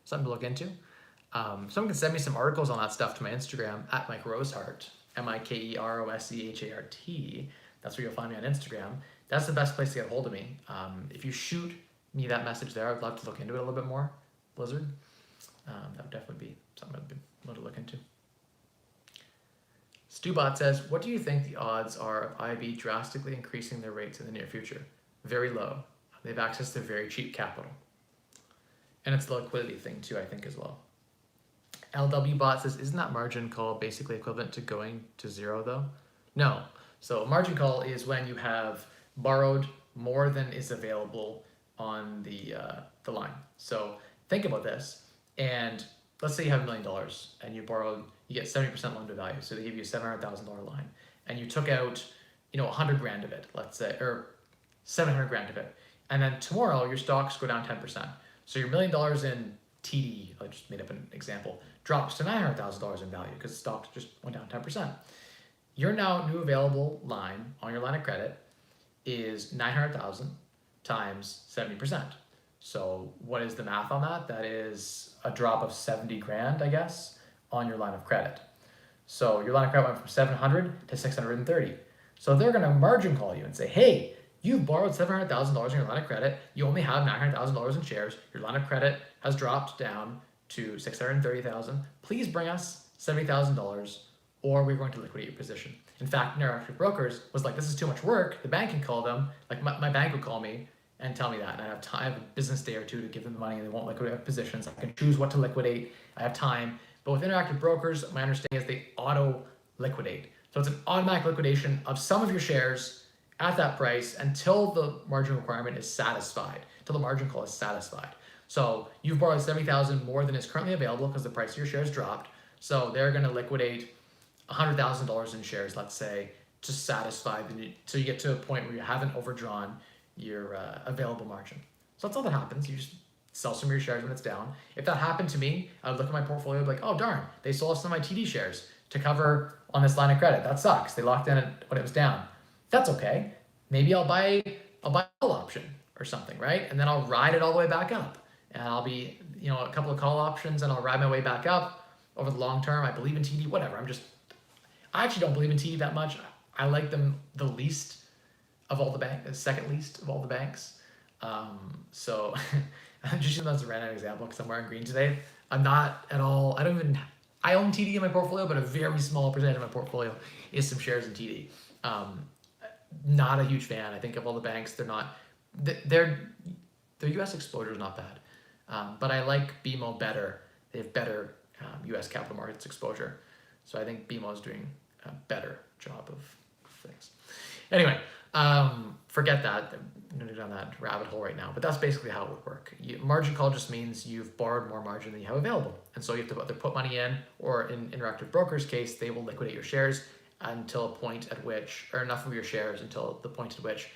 Something to look into. Someone can send me some articles on that stuff to my Instagram at Mike Rosehart, MikeRoSehart. That's where you'll find me on Instagram. That's the best place to get a hold of me. If you shoot me that message there, I'd love to look into it a little bit more, Blizzard. That would definitely be something I'd love to look into. Stubot says, what do you think the odds are of IB drastically increasing their rates in the near future? Very low. They have access to very cheap capital. And it's the liquidity thing too, I think, as well. LW Bot says, isn't that margin call basically equivalent to going to zero though? No. So margin call is when you have borrowed more than is available on the line. So think about this, and let's say you have $1 million and you borrowed, you get 70% loan to value. So they give you a $700,000 line, and you took out, 100 grand of it, let's say, or 700 grand of it, and then tomorrow your stocks go down 10%. So your $1 million in TD, I just made up an example, drops to $900,000 in value because the stock just went down 10%. Your now new available line on your line of credit is 900,000 times 70%. So what is the math on that? That is a drop of 70 grand, I guess, on your line of credit. So your line of credit went from 700 to 630. So they're going to margin call you and say, hey, you've borrowed $700,000 in your line of credit. You only have $900,000 in shares. Your line of credit has dropped down to $630,000. Please bring us $70,000, or we're going to liquidate your position. In fact, Interactive Brokers was like, this is too much work. The bank can call them. Like my bank would call me and tell me that. And I have time, I have a business day or two to give them the money, and they won't liquidate positions. I can choose what to liquidate. I have time. But with Interactive Brokers, my understanding is they auto liquidate. So it's an automatic liquidation of some of your shares at that price until the margin requirement is satisfied, until the margin call is satisfied. So you've borrowed 70,000 more than is currently available because the price of your shares dropped. So they're going to liquidate $100,000 in shares, let's say, to satisfy the need, so you get to a point where you haven't overdrawn your available margin. So that's all that happens. You just sell some of your shares when it's down. If that happened to me, I would look at my portfolio and be like, oh darn, they sold some of my TD shares to cover on this line of credit. That sucks. They locked in it when it was down. That's okay. Maybe I'll buy a call option or something, right? And then I'll ride it all the way back up. And I'll be, a couple of call options, and I'll ride my way back up over the long term. I believe in TD, whatever. I actually don't believe in TD that much. I like them the least of all the banks, the second least of all the banks. So I'm just using that as a random example because I'm wearing green today. I'm not at all, I own TD in my portfolio, but a very small percentage of my portfolio is some shares in TD. Not a huge fan. I think of all the banks, their US exposure is not bad. But I like BMO better. They have better US capital markets exposure. So I think BMO is doing a better job of things. Anyway, forget that. I'm going to go down that rabbit hole right now. But that's basically how it would work. Margin call just means you've borrowed more margin than you have available. And so you have to either put money in, or in Interactive Brokers' case, they will liquidate your shares until a point at which, or enough of your shares until the point at which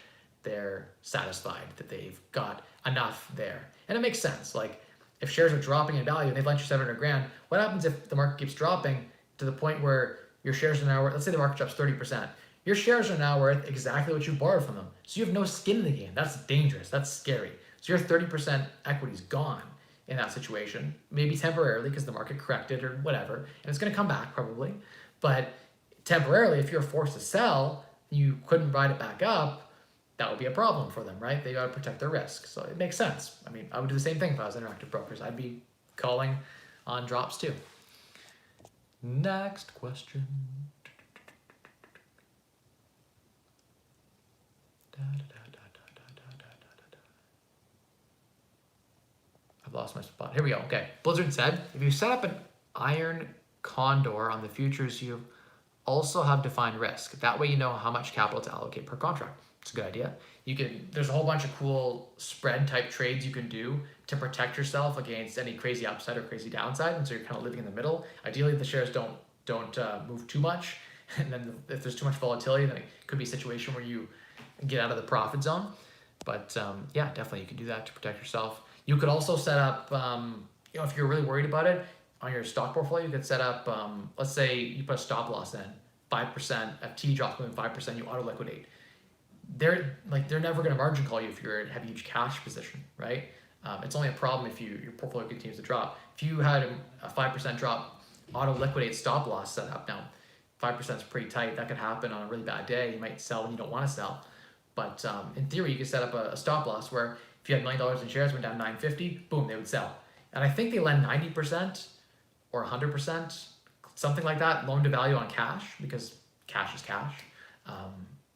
they're satisfied that they've got enough there. And it makes sense. Like, if shares are dropping in value and they've lent you 700 grand, what happens if the market keeps dropping to the point where your shares are now worth, let's say the market drops 30%. Your shares are now worth exactly what you borrowed from them. So you have no skin in the game. That's dangerous. That's scary. So your 30% equity is gone in that situation, maybe temporarily because the market corrected or whatever, and it's going to come back probably. But temporarily, if you're forced to sell, you couldn't ride it back up, that would be a problem for them, right? They got to protect their risk. So it makes sense. I mean, I would do the same thing if I was Interactive Brokers. I'd be calling on drops too. Next question. I've lost my spot. Here we go. Okay. Blizzard said, if you set up an iron condor on the futures, you also have defined risk. That way you know how much capital to allocate per contract. It's a good idea. There's a whole bunch of cool spread type trades you can do to protect yourself against any crazy upside or crazy downside. And so you're kind of living in the middle. Ideally, the shares don't move too much. And then if there's too much volatility, then it could be a situation where you get out of the profit zone. But yeah, definitely you can do that to protect yourself. You could also set up, if you're really worried about it, on your stock portfolio, you could set up, let's say you put a stop loss in, 5%, FT drops within 5%, you auto liquidate. They're never going to margin call you if you're have a huge cash position, right? It's only a problem if your portfolio continues to drop. If you had a 5% drop, auto liquidate stop loss set up. Now, 5% is pretty tight. That could happen on a really bad day. You might sell when you don't want to sell. But in theory, you could set up a stop loss where if you had $1 million in shares, went down 950, boom, they would sell. And I think they lend 90% or 100%, something like that, loan to value on cash, because cash is cash.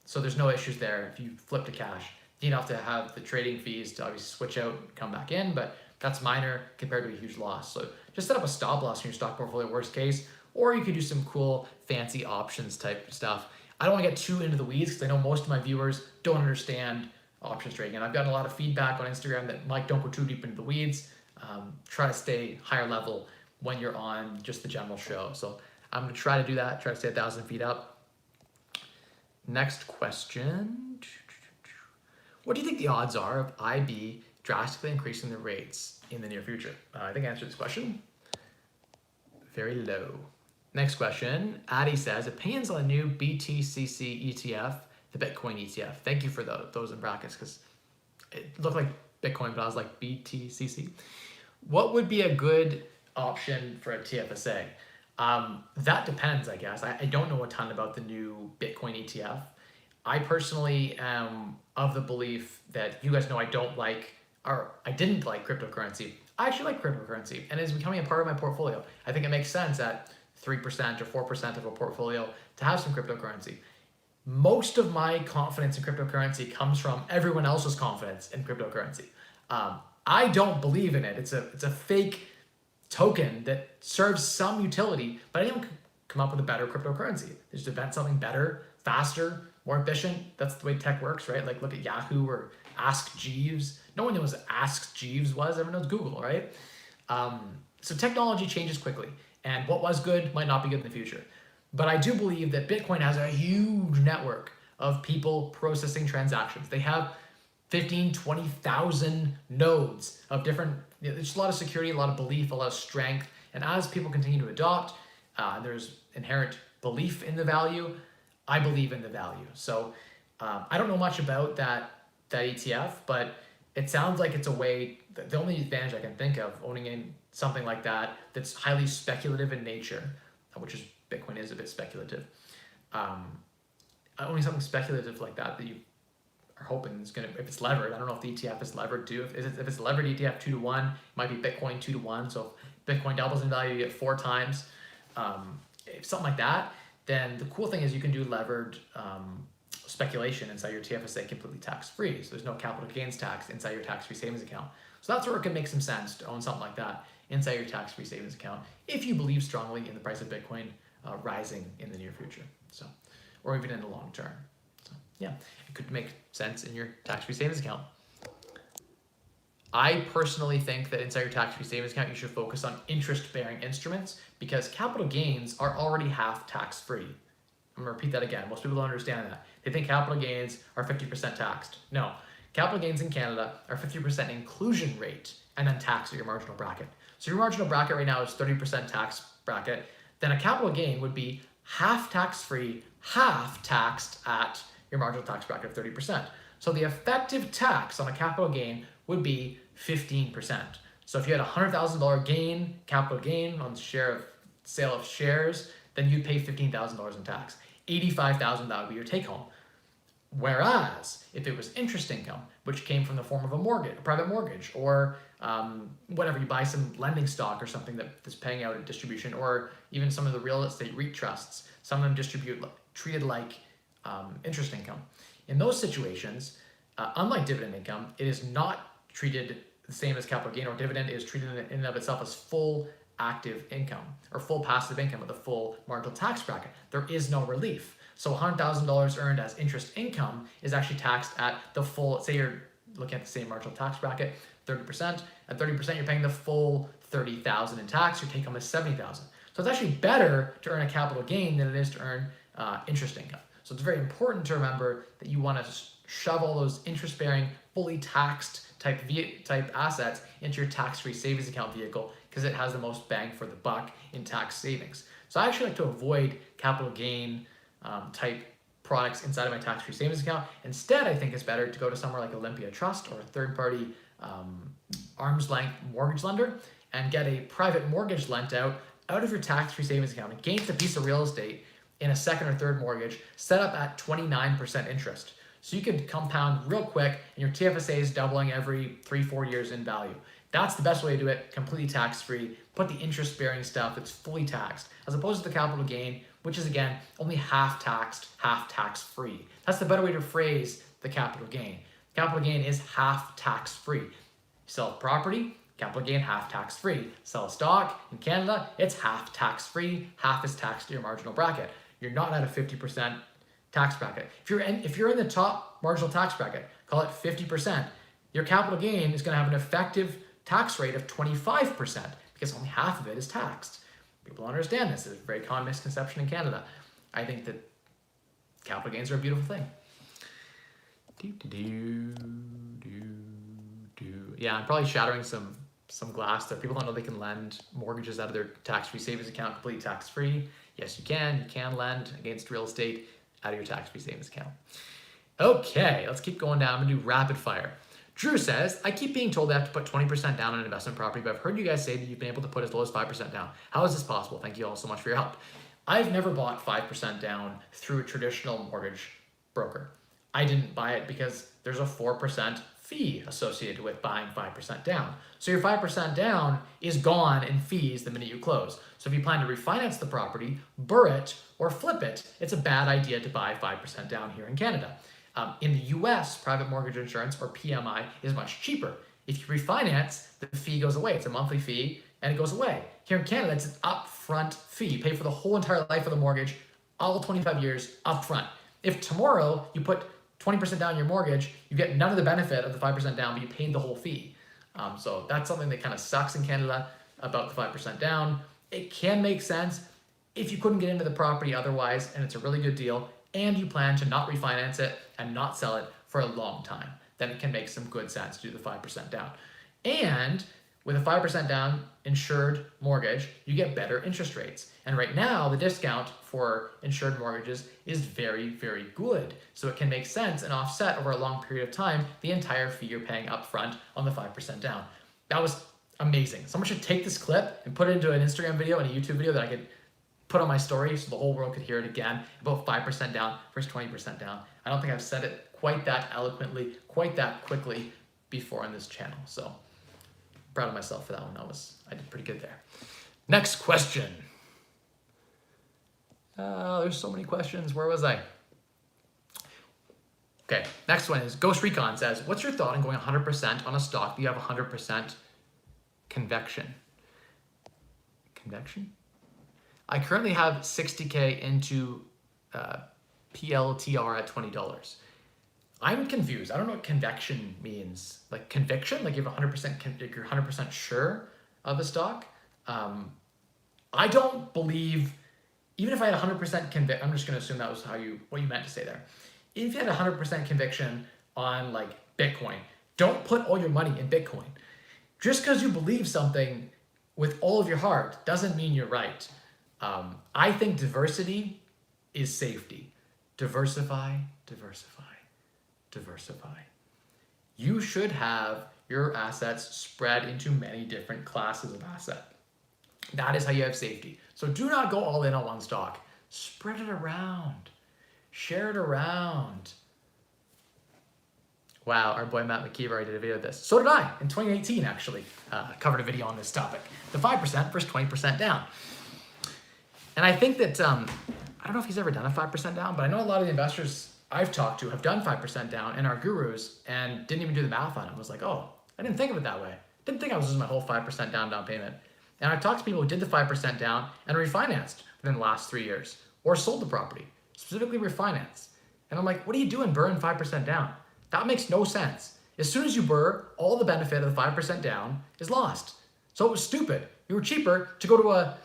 So there's no issues there. If you flip to cash, you don't have to have the trading fees to obviously switch out and come back in, but that's minor compared to a huge loss. So just set up a stop loss in your stock portfolio, worst case, or you could do some cool fancy options type stuff. I don't want to get too into the weeds because I know most of my viewers don't understand options trading. And I've gotten a lot of feedback on Instagram that, Mike, don't go too deep into the weeds. Try to stay higher level when you're on just the general show. So I'm going to try to do that, try to stay 1,000 feet up. Next question. What do you think the odds are of IB drastically increasing the rates in the near future? I think I answered this question. Very low. Next question. Addy says, opinions on a new BTCC ETF, the Bitcoin ETF. Thank you for those in brackets because it looked like Bitcoin, but I was like BTCC. What would be a good option for a TFSA? That depends, I guess. I don't know a ton about the new Bitcoin ETF. I personally am of the belief that you guys know I didn't like cryptocurrency. I actually like cryptocurrency and it's becoming a part of my portfolio. I think it makes sense at 3% or 4% of a portfolio to have some cryptocurrency. Most of my confidence in cryptocurrency comes from everyone else's confidence in cryptocurrency. I don't believe in it. It's a fake token that serves some utility, but anyone could come up with a better cryptocurrency. They just invent something better, faster, more efficient. That's the way tech works, right? Like look at Yahoo or Ask Jeeves. No one knows what Ask Jeeves was. Everyone knows Google, right? So technology changes quickly, and what was good might not be good in the future. But I do believe that Bitcoin has a huge network of people processing transactions. They have 15, 20,000 nodes of different, there's a lot of security, a lot of belief, a lot of strength. And as people continue to adopt, there's inherent belief in the value. I believe in the value. So I don't know much about that ETF, but it sounds like it's a way, the only advantage I can think of owning in something like that that's highly speculative in nature, which is Bitcoin is a bit speculative. Owning something speculative like that you are hoping is going to, if it's levered, I don't know if the ETF is levered too. If it's a levered ETF 2 to 1, it might be Bitcoin 2 to 1. So if Bitcoin doubles in value, you get 4 times. If something like that, then the cool thing is you can do levered speculation inside your TFSA completely tax-free. So there's no capital gains tax inside your tax-free savings account. So that's where it can make some sense to own something like that inside your tax-free savings account if you believe strongly in the price of Bitcoin rising in the near future, so, or even in the long term. So yeah, it could make sense in your tax-free savings account. I personally think that inside your tax-free savings account, you should focus on interest-bearing instruments because capital gains are already half tax-free. I'm gonna repeat that again. Most people don't understand that. They think capital gains are 50% taxed. No, capital gains in Canada are 50% inclusion rate and then taxed at your marginal bracket. So your marginal bracket right now is 30% tax bracket. Then a capital gain would be half tax-free, half taxed at your marginal tax bracket of 30%. So the effective tax on a capital gain would be 15%. So if you had a $100,000 gain, capital gain on sale of shares, then you'd pay $15,000 in tax. $85,000, that would be your take home. Whereas if it was interest income, which came from the form of a mortgage, a private mortgage, or whatever, you buy some lending stock or something that's paying out a distribution, or even some of the real estate REIT trusts, some of them treated like interest income. In those situations, unlike dividend income, it is not treated the same as capital gain or dividend. It is treated in and of itself as full active income or full passive income with a full marginal tax bracket. There is no relief. So $100,000 earned as interest income is actually taxed at the full, say you're looking at the same marginal tax bracket, 30%. At 30%, you're paying the full $30,000 in tax. Your take home is $70,000. So it's actually better to earn a capital gain than it is to earn interest income. So it's very important to remember that you want to shove all those interest-bearing, fully taxed type assets into your tax-free savings account vehicle because it has the most bang for the buck in tax savings. So I actually like to avoid capital gain type products inside of my tax-free savings account. Instead, I think it's better to go to somewhere like Olympia Trust or a third-party arm's length mortgage lender and get a private mortgage lent out of your tax-free savings account against a piece of real estate in a second or third mortgage set up at 29% interest. So you could compound real quick and your TFSA is doubling every 3-4 years in value. That's the best way to do it, completely tax-free. Put the interest-bearing stuff that's fully taxed, as opposed to the capital gain, which is, again, only half taxed, half tax-free. That's the better way to phrase the capital gain. Capital gain is half tax-free. Sell property, capital gain, half tax-free. Sell stock in Canada, it's half tax-free, half is taxed to your marginal bracket. You're not at a 50% tax bracket. If you're in the top marginal tax bracket, call it 50%, your capital gain is going to have an effective tax rate of 25% because only half of it is taxed. People don't understand this. It's a very common misconception in Canada. I think that capital gains are a beautiful thing. Yeah, I'm probably shattering some glass there. People don't know they can lend mortgages out of their tax-free savings account completely tax-free. Yes, you can. You can lend against real estate out of your tax-free savings account. Okay, let's keep going down. I'm gonna do rapid fire. Drew says, I keep being told I have to put 20% down on an investment property, but I've heard you guys say that you've been able to put as low as 5% down. How is this possible? Thank you all so much for your help. I've never bought 5% down through a traditional mortgage broker. I didn't buy it because there's a 4% fee associated with buying 5% down. So your 5% down is gone in fees the minute you close. So if you plan to refinance the property, BRRRR it, or flip it, it's a bad idea to buy 5% down here in Canada. In the US, private mortgage insurance, or PMI, is much cheaper. If you refinance, the fee goes away. It's a monthly fee, and it goes away. Here in Canada, it's an upfront fee. You pay for the whole entire life of the mortgage, all 25 years upfront. If tomorrow you put 20% down your mortgage, you get none of the benefit of the 5% down, but you paid the whole fee. So that's something that kind of sucks in Canada about the 5% down. It can make sense if you couldn't get into the property otherwise, and it's a really good deal, and you plan to not refinance it and not sell it for a long time, then it can make some good sense to do the 5% down. And with a 5% down insured mortgage, you get better interest rates. And right now, the discount for insured mortgages is very, very good. So it can make sense and offset over a long period of time the entire fee you're paying upfront on the 5% down. That was amazing. Someone should take this clip and put it into an Instagram video and a YouTube video that I could put on my story so the whole world could hear it again about 5% down versus 20% down. I don't think I've said it quite that eloquently, quite that quickly before on this channel. So proud of myself for that one. I did pretty good there. Next question. There's so many questions. Where was I? Okay, next one is Ghost Recon says, what's your thought on going 100% on a stock that you have 100% convection? Convection? I currently have 60K into PLTR at $20. I'm confused. I don't know what convection means. Like conviction? Like you have 100%, you're 100% sure of a stock? I don't believe, even if I had 100% conviction, I'm just going to assume that was what you meant to say there. If you had 100% conviction on like Bitcoin, don't put all your money in Bitcoin. Just because you believe something with all of your heart doesn't mean you're right. I think diversity is safety. Diversify, diversify, diversify. You should have your assets spread into many different classes of asset. That is how you have safety. So do not go all in on one stock. Spread it around. Share it around. Wow, our boy Matt McKeever already did a video of this. So did I, in 2018 actually. Covered a video on this topic. The 5% versus 20% down. And I think that, I don't know if he's ever done a 5% down, but I know a lot of the investors I've talked to have done 5% down and are gurus and didn't even do the math on it. Was like, oh, I didn't think of it that way. Didn't think I was losing my whole 5% down payment. And I've talked to people who did the 5% down and refinanced within the last 3 years or sold the property, specifically refinanced. And I'm like, what are you doing burning 5% down? That makes no sense. As soon as you BRRRR, all the benefit of the 5% down is lost. So it was stupid. It were cheaper to go to a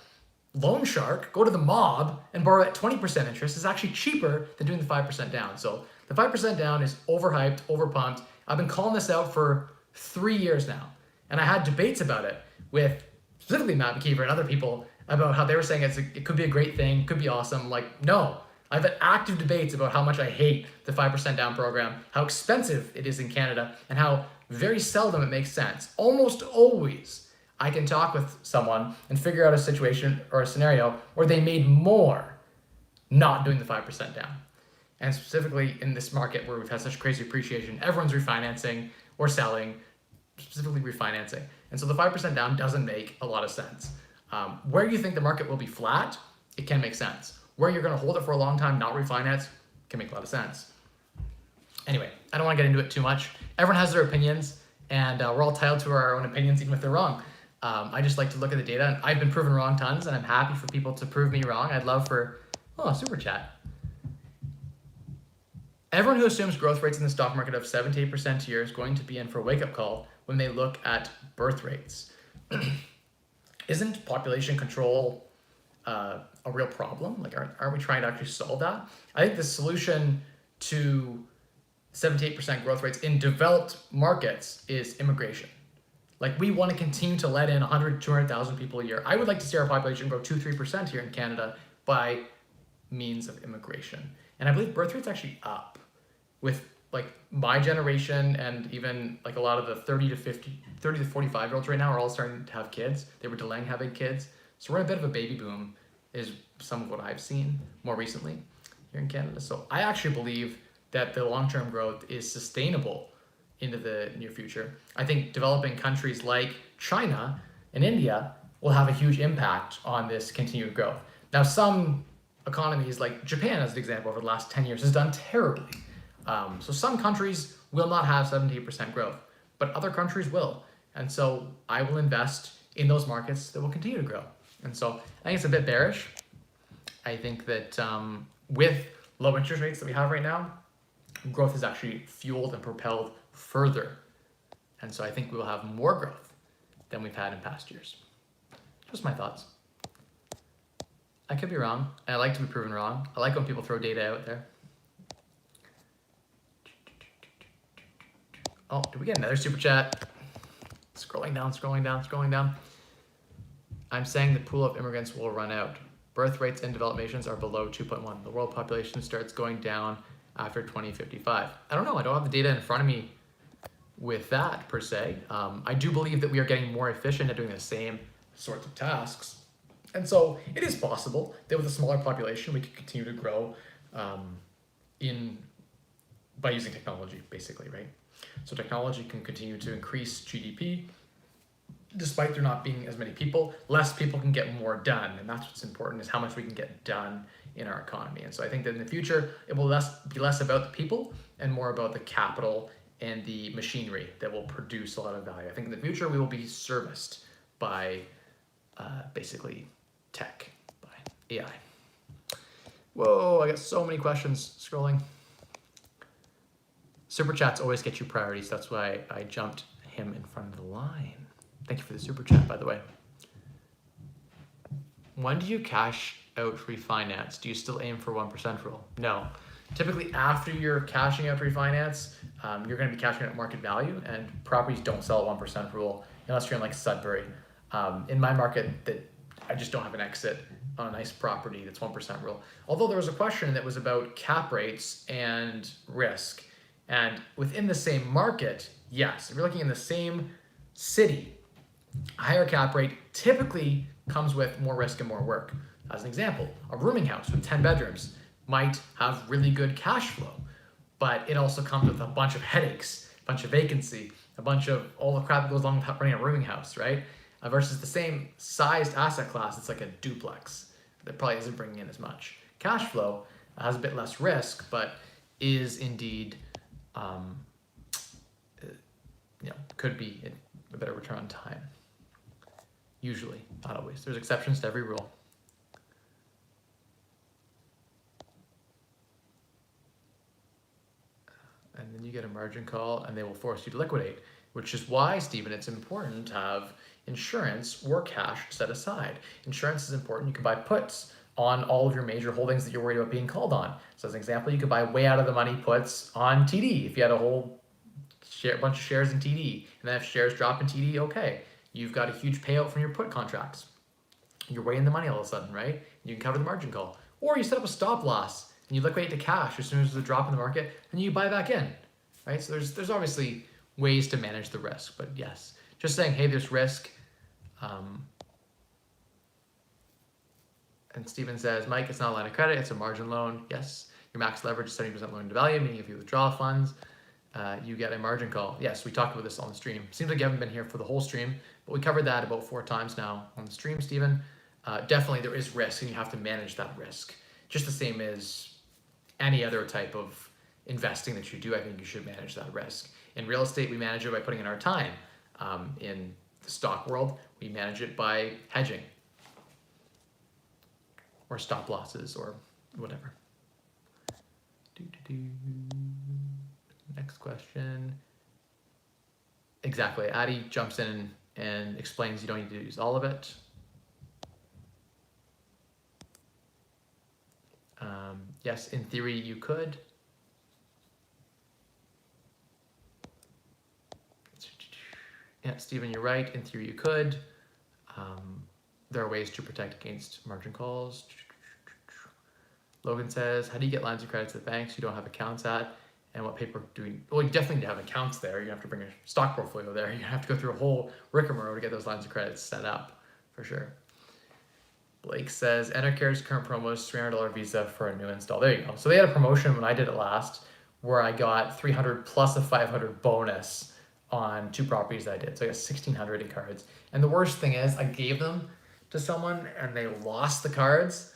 loan shark, go to the mob and borrow at 20% interest. Is actually cheaper than doing the 5% down. So the 5% down is overhyped, overpumped. I've been calling this out for 3 years now. And I had debates about it with specifically Matt McKeever and other people about how they were saying it could be a great thing, could be awesome. Like, no. I've had active debates about how much I hate the 5% down program, how expensive it is in Canada, and how very seldom it makes sense. Almost always, I can talk with someone and figure out a situation or a scenario where they made more not doing the 5% down. And specifically in this market where we've had such crazy appreciation, everyone's refinancing or selling, specifically refinancing. And so the 5% down doesn't make a lot of sense. Where you think the market will be flat, it can make sense. Where you're going to hold it for a long time, not refinance, can make a lot of sense. Anyway, I don't want to get into it too much. Everyone has their opinions, and we're all entitled to our own opinions, even if they're wrong. I just like to look at the data, and I've been proven wrong tons, and I'm happy for people to prove me wrong. I'd love for, super chat. Everyone who assumes growth rates in the stock market of 7 to 8% a year is going to be in for a wake-up call when they look at birth rates. Isn't population control a real problem? Like, aren't we trying to actually solve that? I think the solution to 7 to 8% growth rates in developed markets is immigration. Like, we want to continue to let in 100, 200,000 people a year. I would like to see our population grow 2-3% here in Canada by means of immigration. And I believe birth rate's actually up with like my generation, and even like a lot of the 30 to 45 year olds right now are all starting to have kids. They were delaying having kids. So we're in a bit of a baby boom is some of what I've seen more recently here in Canada. So I actually believe that the long-term growth is sustainable into the near future. I think developing countries like China and India will have a huge impact on this continued growth. Now, some economies like Japan, as an example, over the last 10 years has done terribly. So some countries will not have 7 to 8% growth, but other countries will. And so I will invest in those markets that will continue to grow. And so I think it's a bit bearish. I think that with low interest rates that we have right now, growth is actually fueled and propelled further. And so I think we will have more growth than we've had in past years. Just my thoughts. I could be wrong. I like to be proven wrong. I like when people throw data out there. Oh, did we get another super chat? Scrolling down. I'm saying the pool of immigrants will run out. Birth rates in developed nations are below 2.1. The world population starts going down after 2055. I don't know. I don't have the data in front of me with that per se. I do believe that we are getting more efficient at doing the same sorts of tasks. And so it is possible that with a smaller population, we could continue to grow by using technology, basically, right? So technology can continue to increase GDP, despite there not being as many people. Less people can get more done, and that's what's important, is how much we can get done in our economy. And so I think that in the future, it will be less about the people and more about the capital and the machinery that will produce a lot of value. I think in the future, we will be serviced by basically tech, by AI. Whoa, I got so many questions scrolling. Super chats always get you priorities. That's why I jumped him in front of the line. Thank you for the super chat, by the way. When do you cash out refinance? Do you still aim for 1% rule? No. Typically, after you're cashing out refinance, you're going to be cashing out at market value, and properties don't sell at 1% rule unless you're in like Sudbury. In my market, that I just don't have an exit on a nice property that's 1% rule. Although there was a question that was about cap rates and risk. And within the same market, yes, if you're looking in the same city, a higher cap rate typically comes with more risk and more work. As an example, a rooming house with 10 bedrooms might have really good cash flow, but it also comes with a bunch of headaches, a bunch of vacancy, a bunch of all the crap that goes along with running a rooming house, right? Versus the same sized asset class, it's like a duplex that probably isn't bringing in as much cash flow, has a bit less risk, but is indeed, could be a better return on time. Usually, not always. There's exceptions to every rule. And then you get a margin call and they will force you to liquidate, which is why, Stephen, it's important to have insurance or cash set aside. Insurance is important. You can buy puts on all of your major holdings that you're worried about being called on. So as an example, you could buy way out of the money puts on TD. If you had a whole bunch of shares in TD, and then if shares drop in TD, okay, you've got a huge payout from your put contracts. You're way in the money all of a sudden, right? You can cover the margin call. Or you set up a stop loss and you liquidate to cash as soon as there's a drop in the market, and you buy back in, right? So there's obviously ways to manage the risk, but yes, just saying, hey, there's risk. And Steven says, Mike, it's not a line of credit, it's a margin loan. Yes, Your max leverage is 70% loan to value, meaning if you withdraw funds, you get a margin call. Yes, we talked about this on the stream. Seems like you haven't been here for the whole stream, but we covered that about 4 times now on the stream, Stephen. Definitely there is risk and you have to manage that risk. Just the same as any other type of investing that you do, I think you should manage that risk. In real estate, we manage it by putting in our time. In the stock world, we manage it by hedging or stop losses or whatever. Next question. Exactly. Addy jumps in and explains you don't need to use all of it. Yes, in theory you could. Yeah, Stephen, you're right. In theory you could. There are ways to protect against margin calls. Logan says, how do you get lines of credit to the banks you don't have accounts at? And what paper do we, well, you definitely need to have accounts there. You have to bring a stock portfolio there. You have to go through a whole rigmarole to get those lines of credit set up, for sure. Blake says, Enercare's current promo is $300 Visa for a new install. There you go. So they had a promotion when I did it last where I got 300 plus a 500 bonus on 2 properties that I did. So I got 1,600 in cards. And the worst thing is I gave them to someone and they lost the cards.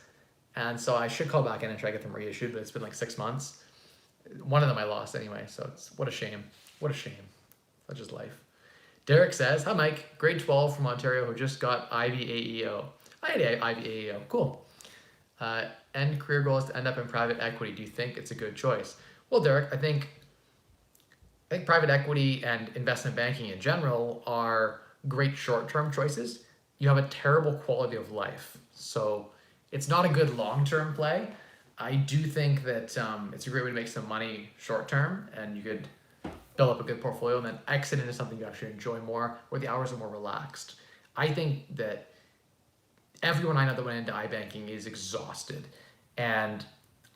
And so I should call back in and try to get them reissued, but it's been like 6 months. One of them I lost anyway, so it's what a shame. What a shame. That's just life. Derek says, hi Mike, grade 12 from Ontario who just got IVAEO. I had IVAEO, cool. End career goal is to end up in private equity. Do you think it's a good choice? Well, Derek, I think private equity and investment banking in general are great short-term choices. You have a terrible quality of life. So it's not a good long-term play. I do think that it's a great way to make some money short-term and you could build up a good portfolio and then exit into something you actually enjoy more where the hours are more relaxed. I think that everyone I know that went into iBanking is exhausted. And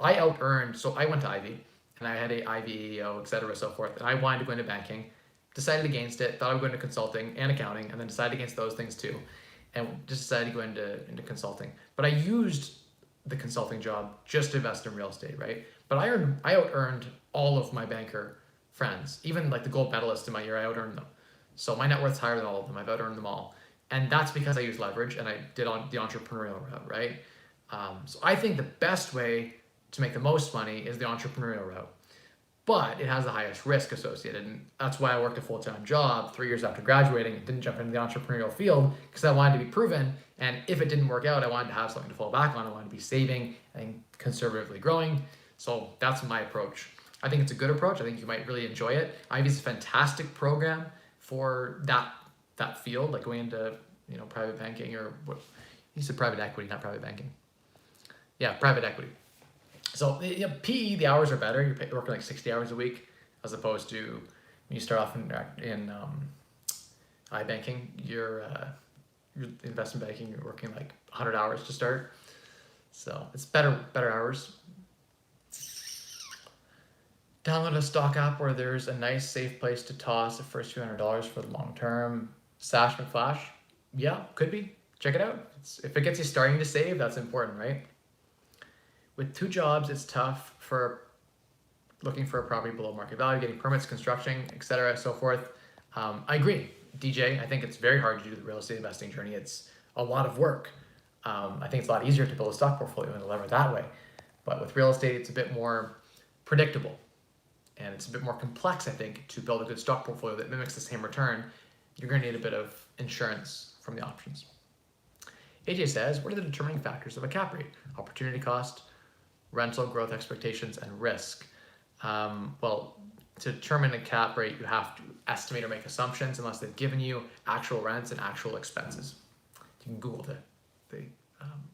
I out-earned, so I went to Ivy and I had a IVEO, et cetera, so forth. And I wanted to go into banking, decided against it, thought I would go into consulting and accounting, and then decided against those things too. And just decided to go into consulting. But I used the consulting job just to invest in real estate, right? But I out-earned all of my banker friends. Even like the gold medalists in my year, I out-earned them. So my net worth's higher than all of them. I've out-earned them all. And that's because I used leverage and I did on the entrepreneurial route, right? So I think the best way to make the most money is the entrepreneurial route. But it has the highest risk associated. And that's why I worked a full-time job 3 years after graduating and didn't jump into the entrepreneurial field because I wanted to be proven. And if it didn't work out, I wanted to have something to fall back on. I wanted to be saving and conservatively growing. So that's my approach. I think it's a good approach. I think you might really enjoy it. Ivy's a fantastic program for that field, like going into private banking or what you said, private equity, not private banking. Yeah, private equity. So PE, the hours are better. You're working like 60 hours a week as opposed to when you start off in iBanking, you're investment banking, you're working like 100 hours to start. So it's better hours. Download a stock app where there's a nice safe place to toss the first few $100 for the long term. Sash McFlash, yeah, could be. Check it out. If it gets you starting to save, that's important, right? With 2 jobs, it's tough for looking for a property below market value, getting permits, construction, etc., so forth. I agree, DJ. I think it's very hard to do the real estate investing journey. It's a lot of work. I think it's a lot easier to build a stock portfolio and lever that way. But with real estate, it's a bit more predictable. And it's a bit more complex, I think, to build a good stock portfolio that mimics the same return. You're going to need a bit of insurance from the options. AJ says, what are the determining factors of a cap rate? Opportunity cost, rental growth expectations, and risk. Well, to determine a cap rate, you have to estimate or make assumptions unless they've given you actual rents and actual expenses. You can Google the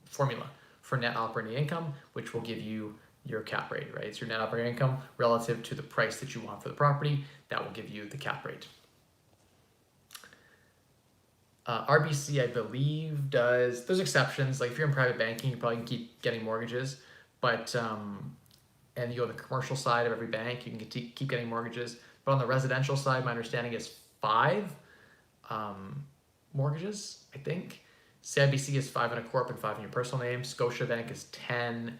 formula for net operating income, which will give you your cap rate, right? It's your net operating income relative to the price that you want for the property. That will give you the cap rate. RBC, I believe, there's exceptions. Like if you're in private banking, you probably can keep getting mortgages, but, and you go to the commercial side of every bank, you can keep getting mortgages. But on the residential side, my understanding is 5 mortgages, I think. CIBC is 5 in a corp and 5 in your personal name. Scotiabank is 10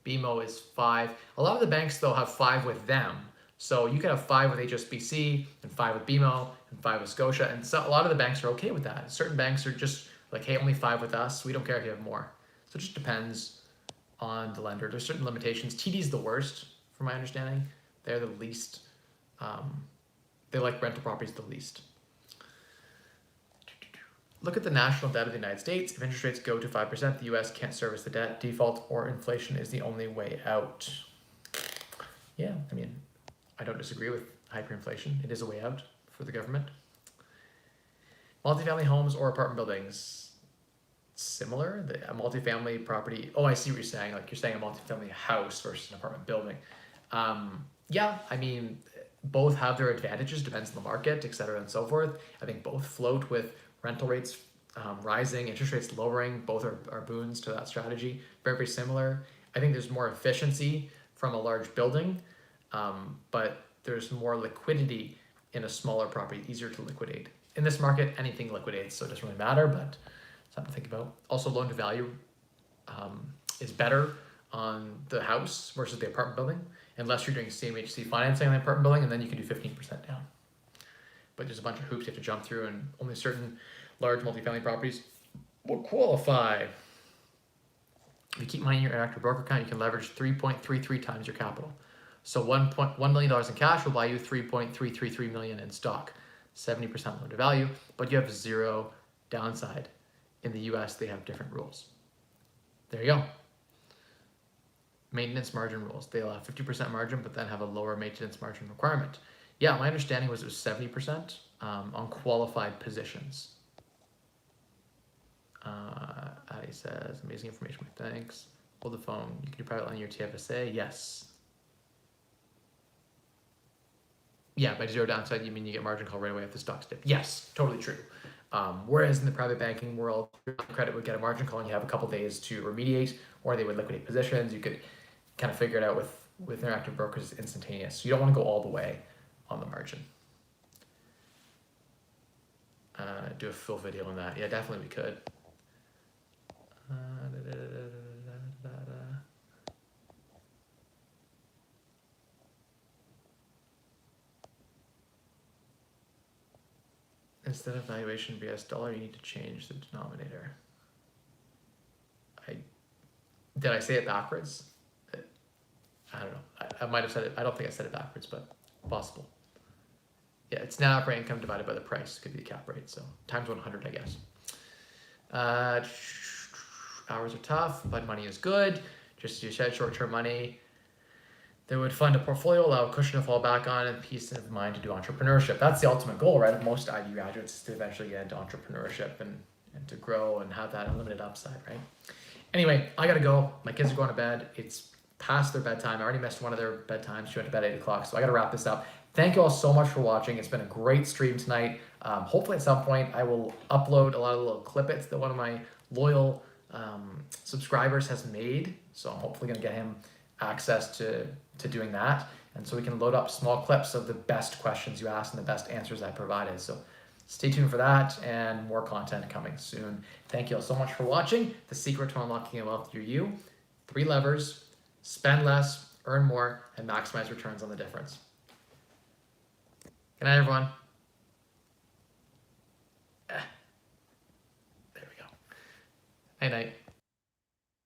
BMO is 5. A lot of the banks though have 5 with them. So you could have 5 with HSBC and 5 with BMO and 5 with Scotia. And so a lot of the banks are okay with that. Certain banks are just like, hey, only 5 with us. We don't care if you have more. So it just depends on the lender. There's certain limitations. TD's the worst, from my understanding. They're the least, they like rental properties the least. Look at the national debt of the United States. If interest rates go to 5%, the US can't service the debt. Default or inflation is the only way out. Yeah, I mean, I don't disagree with hyperinflation. It is a way out for the government. Multifamily homes or apartment buildings. Similar, a multifamily property. Oh, I see what you're saying. Like you're saying a multifamily house versus an apartment building. Yeah, I mean, both have their advantages, depends on the market, et cetera, and so forth. I think both float with rental rates rising, interest rates lowering. Both are boons to that strategy. Very, very similar. I think there's more efficiency from a large building, but there's more liquidity in a smaller property, easier to liquidate. In this market, anything liquidates, so it doesn't really matter, but something to think about. Also, loan to value is better on the house versus the apartment building, unless you're doing CMHC financing on the apartment building, and then you can do 15% down. But there's a bunch of hoops you have to jump through, and only certain large multifamily properties will qualify. If you keep money in your interactive broker account, you can leverage 3.33 times your capital. So $1 million in cash will buy you 3.333 million in stock, 70% loan to value, but you have zero downside. In the US, they have different rules. There you go. Maintenance margin rules. They allow 50% margin, but then have a lower maintenance margin requirement. Yeah, my understanding was it was 70% on qualified positions. Addie says, amazing information, thanks. Hold the phone. You can do private line in your TFSA. Yes. Yeah, by zero downside, you mean you get margin call right away if the stock's dip. Yes, totally true. Whereas in the private banking world, credit would get a margin call and you have a couple days to remediate, or they would liquidate positions. You could kind of figure it out with interactive brokers. It's instantaneous. So you don't want to go all the way on the margin. Do a full video on that. Yeah, definitely we could. Instead of valuation vs dollar, you need to change the denominator. Did I say it backwards? I don't know. I might have said it. I don't think I said it backwards, but possible. Yeah, it's net operating income divided by the price. Could be the cap rate. So times 100, I guess. Hours are tough, but money is good. Just you said short-term money. They would fund a portfolio, allow a cushion to fall back on, and peace of mind to do entrepreneurship. That's the ultimate goal, right, of most IB graduates, is to eventually get into entrepreneurship and to grow and have that unlimited upside, right? Anyway, I gotta go. My kids are going to bed. It's past their bedtime. I already missed one of their bedtimes. She went to bed at 8 o'clock, so I gotta wrap this up. Thank you all so much for watching. It's been a great stream tonight. Hopefully at some point I will upload a lot of the little clippets that one of my loyal subscribers has made. So I'm hopefully gonna get him access to doing that, and so we can load up small clips of the best questions you asked and the best answers I provided. So stay tuned for that, and more content coming soon. Thank you all so much for watching. The secret to unlocking a wealthier you: 3 levers: spend less, earn more, and maximize returns on the difference. Good night, everyone. There we go. Night night.